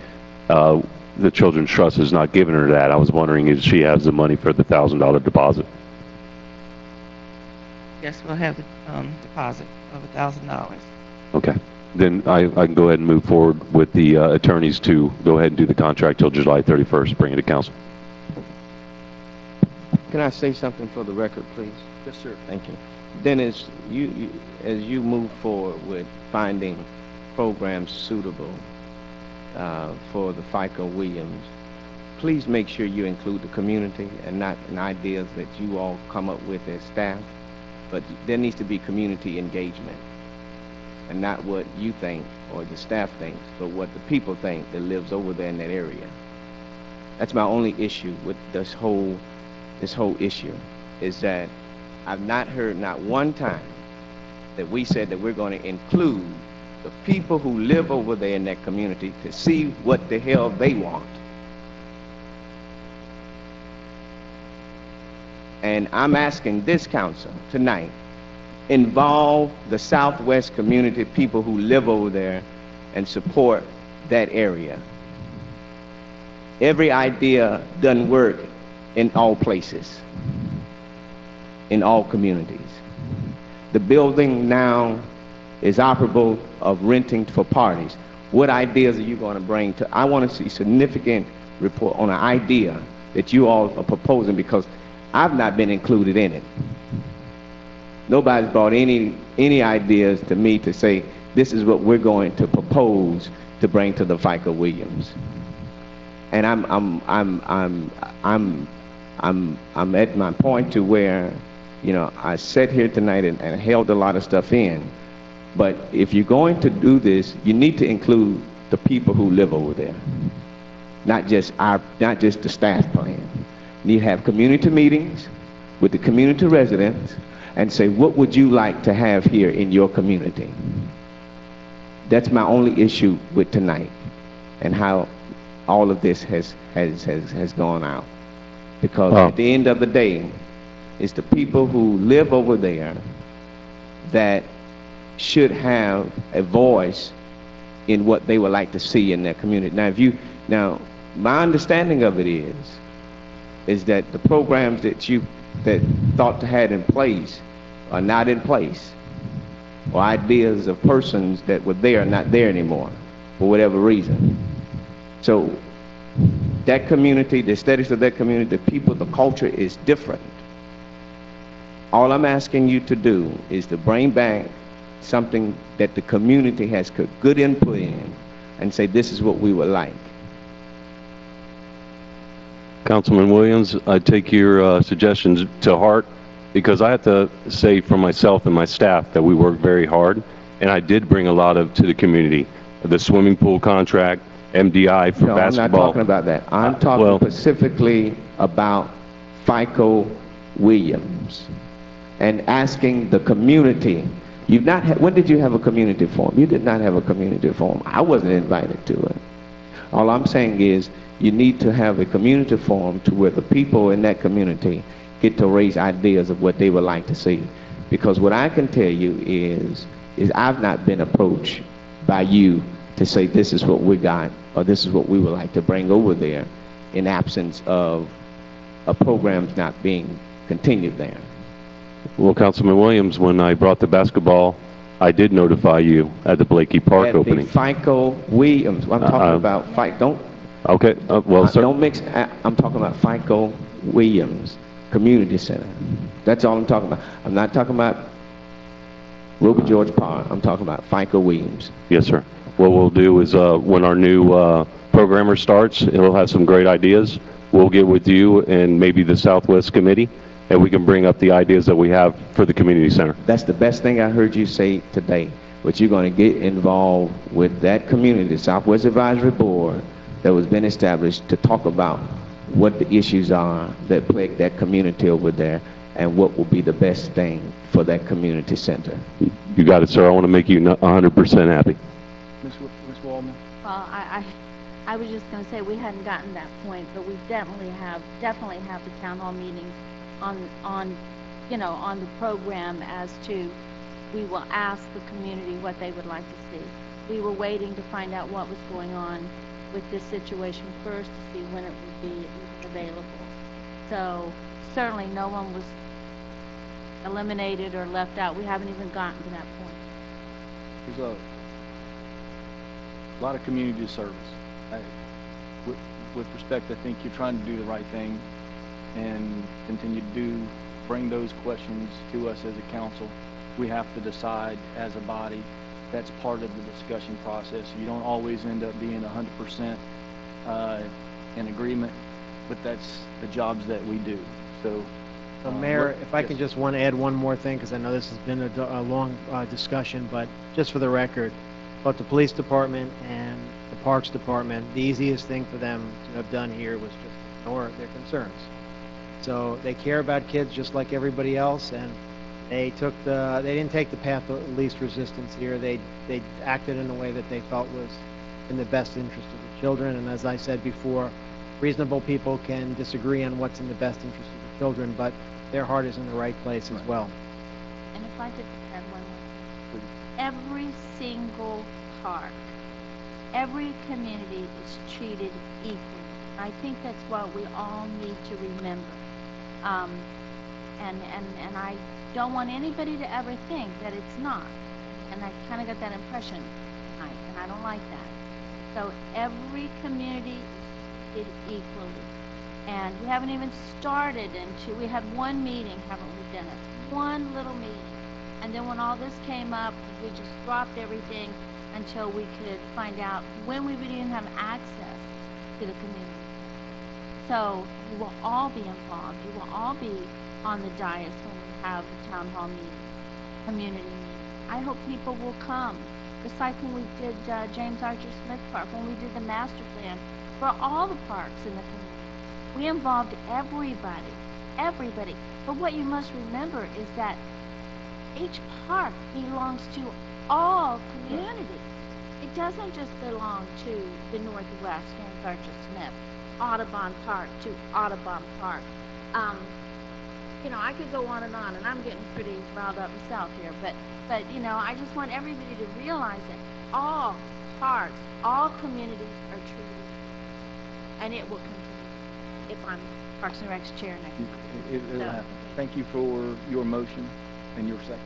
The Children's Trust has not given her that. I was wondering if she has the money for the $1,000 deposit. Yes, we'll have the deposit of $1,000. Okay. Then I can go ahead and move forward with the attorneys to go ahead and do the contract till July 31st, bring it to council. Can I say something for the record, please? Yes, sir. Thank you. Dennis, as you move forward with finding programs suitable for the FICA Williams, please make sure you include the community and not in ideas that you all come up with as staff. But there needs to be community engagement, and not what you think or the staff thinks, but what the people think that lives over there in that area. That's my only issue with this whole issue, is that I've not heard not one time that we said that we're going to include the people who live over there in that community to see what the hell they want. And I'm asking this council tonight, involve the Southwest community people who live over there and support that area. Every idea doesn't work in all places, in all communities. The building now is operable of renting for parties. What ideas are you going to bring to? I want to see significant report on an idea that you all are proposing, because I've not been included in it. Nobody's brought any ideas to me to say this is what we're going to propose to bring to the FICA Williams. And I'm at my point to where, you know, I sat here tonight and held a lot of stuff in. But if you're going to do this, you need to include the people who live over there, not just the staff plan. You need to have community meetings with the community residents and say, what would you like to have here in your community? That's my only issue with tonight, and how all of this has gone out. Because at the end of the day, it's the people who live over there that should have a voice in what they would like to see in their community. Now, my understanding of it is that the programs that thought to have in place are not in place, or ideas of persons that were there are not there anymore for whatever reason. So that community, the aesthetics of that community, the people, the culture is different. All I'm asking you to do is to bring back something that the community has good input in and say this is what we would like. Councilman Williams, I take your suggestions to heart, because I have to say for myself and my staff that we work very hard, and I did bring a lot to the community. The swimming pool contract, MDI for basketball. I'm not talking about that. I'm talking specifically about FICO Williams and asking the community. You've not had, when did you have a community forum? You did not have a community forum. I wasn't invited to it. All I'm saying is you need to have a community forum to where the people in that community get to raise ideas of what they would like to see. Because what I can tell you is I've not been approached by you to say this is what we got or this is what we would like to bring over there in absence of programs not being continued there. Well, Councilman Williams, when I brought the basketball, I did notify you at the Blakey Park opening. At the FICO Williams. I'm talking about FICO. Okay, well, sir. Don't mix. I'm talking about FICO Williams Community Center. That's all I'm talking about. I'm not talking about Ruby George Park. I'm talking about FICO Williams. Yes, sir. What we'll do is when our new programmer starts, he'll have some great ideas. We'll get with you and maybe the Southwest Committee, and we can bring up the ideas that we have for the community center. That's the best thing I heard you say today. But you're going to get involved with that community, the Southwest Advisory Board that was been established to talk about what the issues are that plague that community over there and what will be the best thing for that community center. You got it, sir. I want to make you 100% happy. Ms. Waldman? Well, I was just going to say we hadn't gotten that point, but we definitely have the town hall meetings on the program as to we will ask the community what they would like to see. We were waiting to find out what was going on with this situation first to see when it would be available. So certainly no one was eliminated or left out. We haven't even gotten to that point. There's a lot of community service. With respect, I think you're trying to do the right thing and continue to bring those questions to us as a council. We have to decide as a body. That's part of the discussion process. You don't always end up being 100% in agreement but that's the jobs that we do. So, So Mayor, what- if I yes. can just add one more thing, because I know this has been a long discussion, but just for the record, both the police department and the parks department, the easiest thing for them to have done here was just ignore their concerns. So they care about kids just like everybody else, and they didn't take the path of least resistance here. They acted in a way that they felt was in the best interest of the children. And as I said before, reasonable people can disagree on what's in the best interest of the children, but their heart is in the right place as well. And if I could add one more thing. Every single park, every community is treated equally. I think that's what we all need to remember. And I don't want anybody to ever think that it's not. And I kind of got that impression tonight, and I don't like that. So every community is treated equally. And we haven't even started we had one meeting, haven't we, Dennis? One little meeting. And then when all this came up, we just dropped everything until we could find out when we would even have access to the community. So you will all be involved. You will all be on the dais when we have the town hall meeting, community meeting. I hope people will come. Just like when we did James Archer Smith Park, when we did the master plan for all the parks in the community. We involved everybody, everybody. But what you must remember is that each park belongs to all communities. It doesn't just belong to the Northwest, James Archer Smith, Audubon Park to Audubon Park. You know, I could go on, and I'm getting pretty riled up myself here, but you know, I just want everybody to realize that all parks, all communities are treated, and it will continue if I'm Parks and Rec's chair next year. It'll happen. Thank you for your motion and your second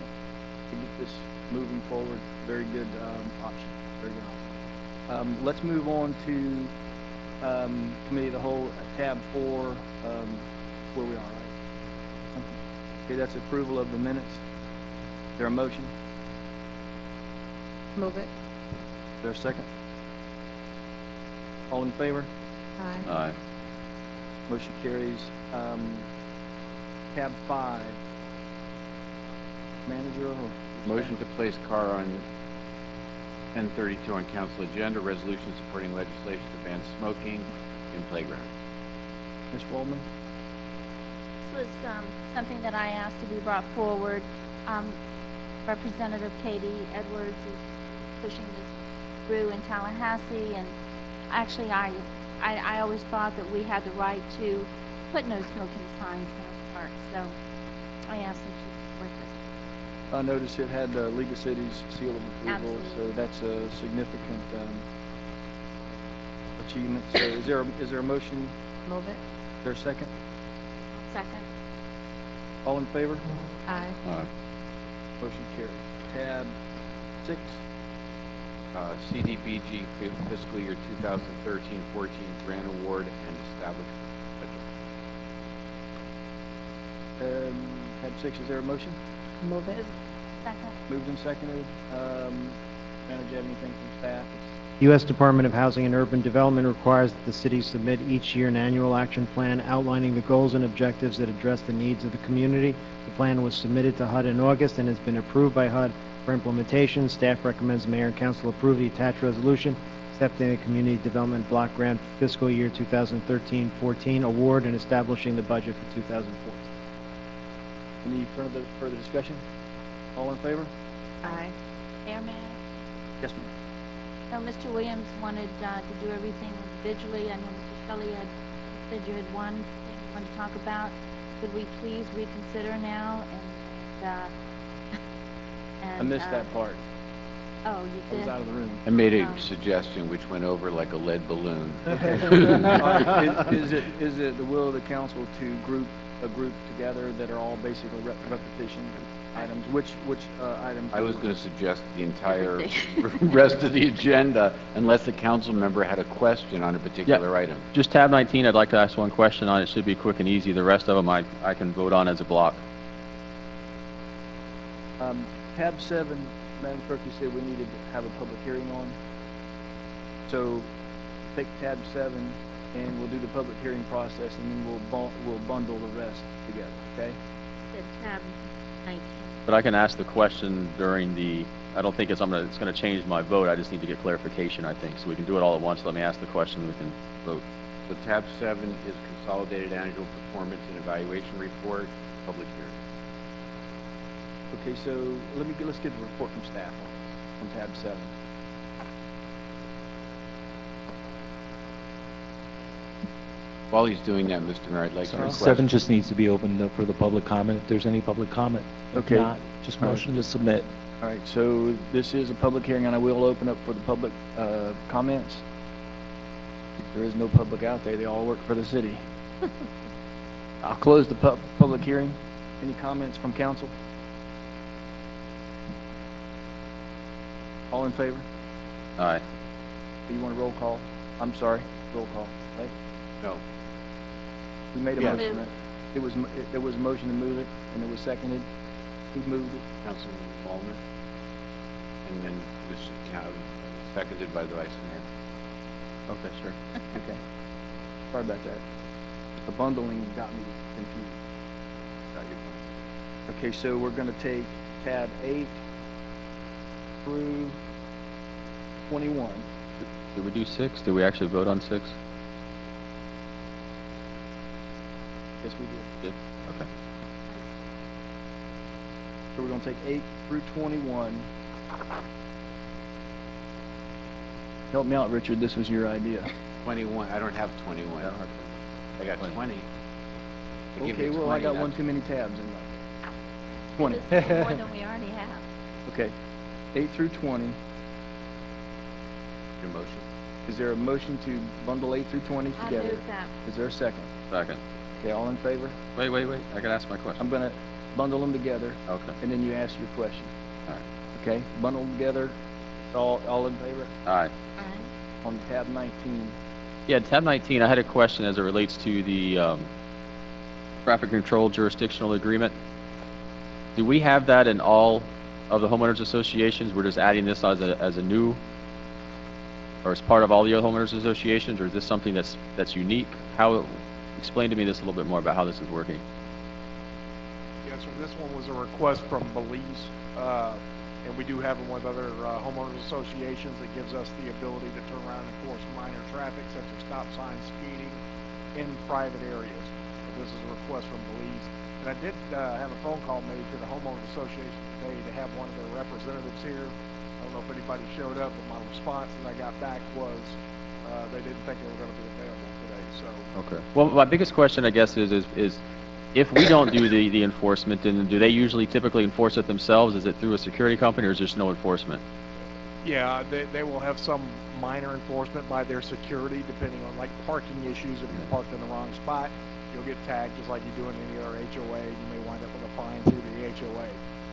to get this moving forward. Very good option. Very good option. Let's move on to Committee of the Whole, tab 4, where we are, right? Okay, that's approval of the minutes. Is there a motion? Move it. Is there a second? All in favor? Aye. Aye. Motion carries. Tab 5. Manager or? Motion to place car on 1032 on council agenda, resolution supporting legislation to ban smoking in playgrounds. Ms. Waldman? This was something that I asked to be brought forward. Representative Katie Edwards is pushing this through in Tallahassee, and actually I always thought that we had the right to put no smoking signs in our parks, so I asked that you support this. I noticed it had League of Cities seal of approval, Absolutely. so that's a significant achievement. So is there a motion? Move it. Is there a second? Second. All in favor? Aye. Motion carries. Tab 6. CDBG fiscal year 2013-14 grant award and establishment budget. Tab 6, is there a motion? Move it. Second. Moved and seconded. Manager, you have anything from staff? U.S. Department of Housing and Urban Development requires that the city submit each year an annual action plan outlining the goals and objectives that address the needs of the community. The plan was submitted to HUD in August and has been approved by HUD for implementation. Staff recommends Mayor and Council approve the attached resolution accepting the Community Development Block Grant fiscal year 2013-14 award and establishing the budget for 2014. Any further discussion? All in favor? Aye. Mayor, may I? Yes, ma'am. No, Mr. Williams wanted to do everything individually. I know Mr. Shelley had said you had one thing you wanted to talk about. Could we please reconsider now and I missed that part. Oh, you I did? was out of the room. I made a Oh. suggestion which went over like a lead balloon. All right, is it the will of the council to group together that are all basically repetition items? Which items? I was going to suggest the entire rest of the agenda unless the council member had a question on a particular item. Just tab 19, I'd like to ask one question on. It should be quick and easy. The rest of them I can vote on as a block. Tab 7, Madam Clerk, you said we needed to have a public hearing on. So take tab 7 and we'll do the public hearing process, and then we'll bundle the rest together, okay? Said tab 19. But I can ask the question during the, I don't think it's gonna change my vote. I just need to get clarification, I think. So we can do it all at once. Let me ask the question, we can vote. So tab 7 is Consolidated Annual Performance and Evaluation Report, public hearing. Okay, so let's get the report from staff on tab 7. While he's doing that, Mr. Mayor, I'd like to request... 7 just needs to be opened up for the public comment, if there's any public comment. If Okay. not, just motion to submit. All right, so this is a public hearing, and I will open up for the public comments. There is no public out there. They all work for the city. I'll close the public hearing. Any comments from council? All in favor? Aye. Do you want a roll call? I'm sorry, roll call, right? No. We made a Yes. motion, right? There was a motion to move it, and it was seconded. Who moved it? Councilman Ballmer. And then this should count, seconded by the vice mayor. Okay, sure. Okay. Sorry about that. The bundling got me confused. Got your point. Okay, so we're gonna take tab 8 through 21. Did we do 6? Did we actually vote on 6? Yes, we did. Did? Okay. So we're gonna take 8 through 21. Help me out, Richard, this was your idea. 21, I don't have 21. I got 20. I give Okay, you well, I 20, got not one too many tabs in there. 20. This is more than we already have. Okay, 8 through 20. Your motion. Is there a motion to bundle 8 through 20 I together? move that. Is there a second? Second. Okay, all in favor? Wait. I gotta ask my question. I'm gonna bundle them together, Okay. and then you ask your question. All right. Okay, bundle them together. All in favor? Aye. On tab 19. Yeah, tab 19, I had a question as it relates to the traffic control jurisdictional agreement. Do we have that in all of the homeowners associations? We're just adding this as a new, or as part of all the other homeowners associations, or is this something that's unique? Explain to me this a little bit more about how this is working. Yes, sir. This one was a request from Belize, and we do have them with other homeowners associations. It gives us the ability to turn around and enforce minor traffic, such as stop signs, speeding, in private areas. So this is a request from Belize. And I did have a phone call made to the homeowners association today to have one of their representatives here. I don't know if anybody showed up, but my response that I got back was they didn't think they were going to be available today. So. Okay. Well, my biggest question, I guess, is if we don't do the enforcement, then do they usually typically enforce it themselves? Is it through a security company, or is there just no enforcement? Yeah, they will have some minor enforcement by their security, depending on like parking issues. If you're parked in the wrong spot, you'll get tagged just like you do in any other HOA. You may wind up with a fine through the HOA.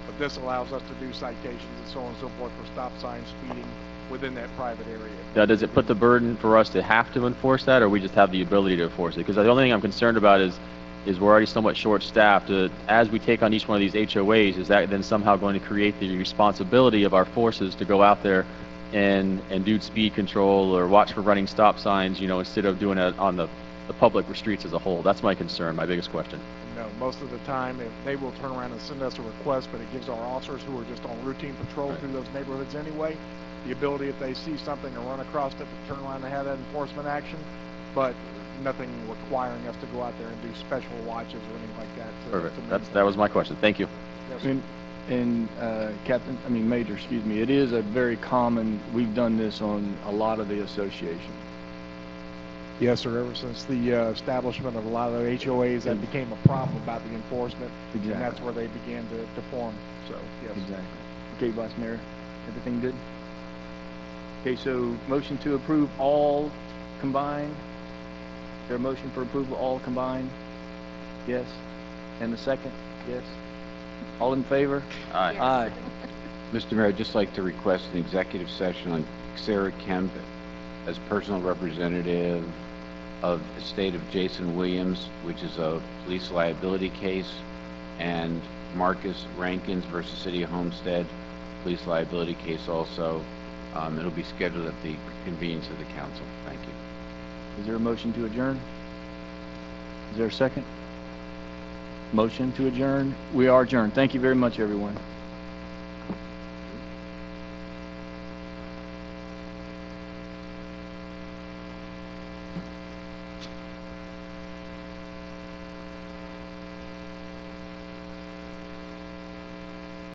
But this allows us to do citations and so on and so forth for stop signs, speeding within that private area. Now, does it put the burden for us to have to enforce that, or we just have the ability to enforce it? Because the only thing I'm concerned about is we're already somewhat short-staffed. As we take on each one of these HOAs, is that then somehow going to create the responsibility of our forces to go out there and do speed control or watch for running stop signs, instead of doing it on the public streets as a whole? That's my concern, my biggest question. No, most of the time, if they will turn around and send us a request, but it gives our officers who are just on routine patrol through those neighborhoods anyway, the ability, if they see something and run across it, to turn around and have that enforcement action, but nothing requiring us to go out there and do special watches or anything like that. Perfect. That was my question. Thank you. Yes, And Major, excuse me, it is a very common, we've done this on a lot of the associations. Yes, sir. Ever since the establishment of a lot of the HOAs, that became a problem about the enforcement, Exactly. and that's where they began to form. So, yes. Exactly. Okay, Vice Mayor, everything good? Okay, so motion to approve all combined. Is there a motion for approval all combined? Yes. And the second? Yes. All in favor? Aye. Yes. Aye. Mr. Mayor, I'd just like to request an executive session on Sarah Kemp as personal representative of the estate of Jason Williams, which is a police liability case, and Marcus Rankins versus City of Homestead, police liability case also. It'll be scheduled at the convenience of the council. Thank you. Is there a motion to adjourn? Is there a second? Motion to adjourn? We are adjourned. Thank you very much, everyone.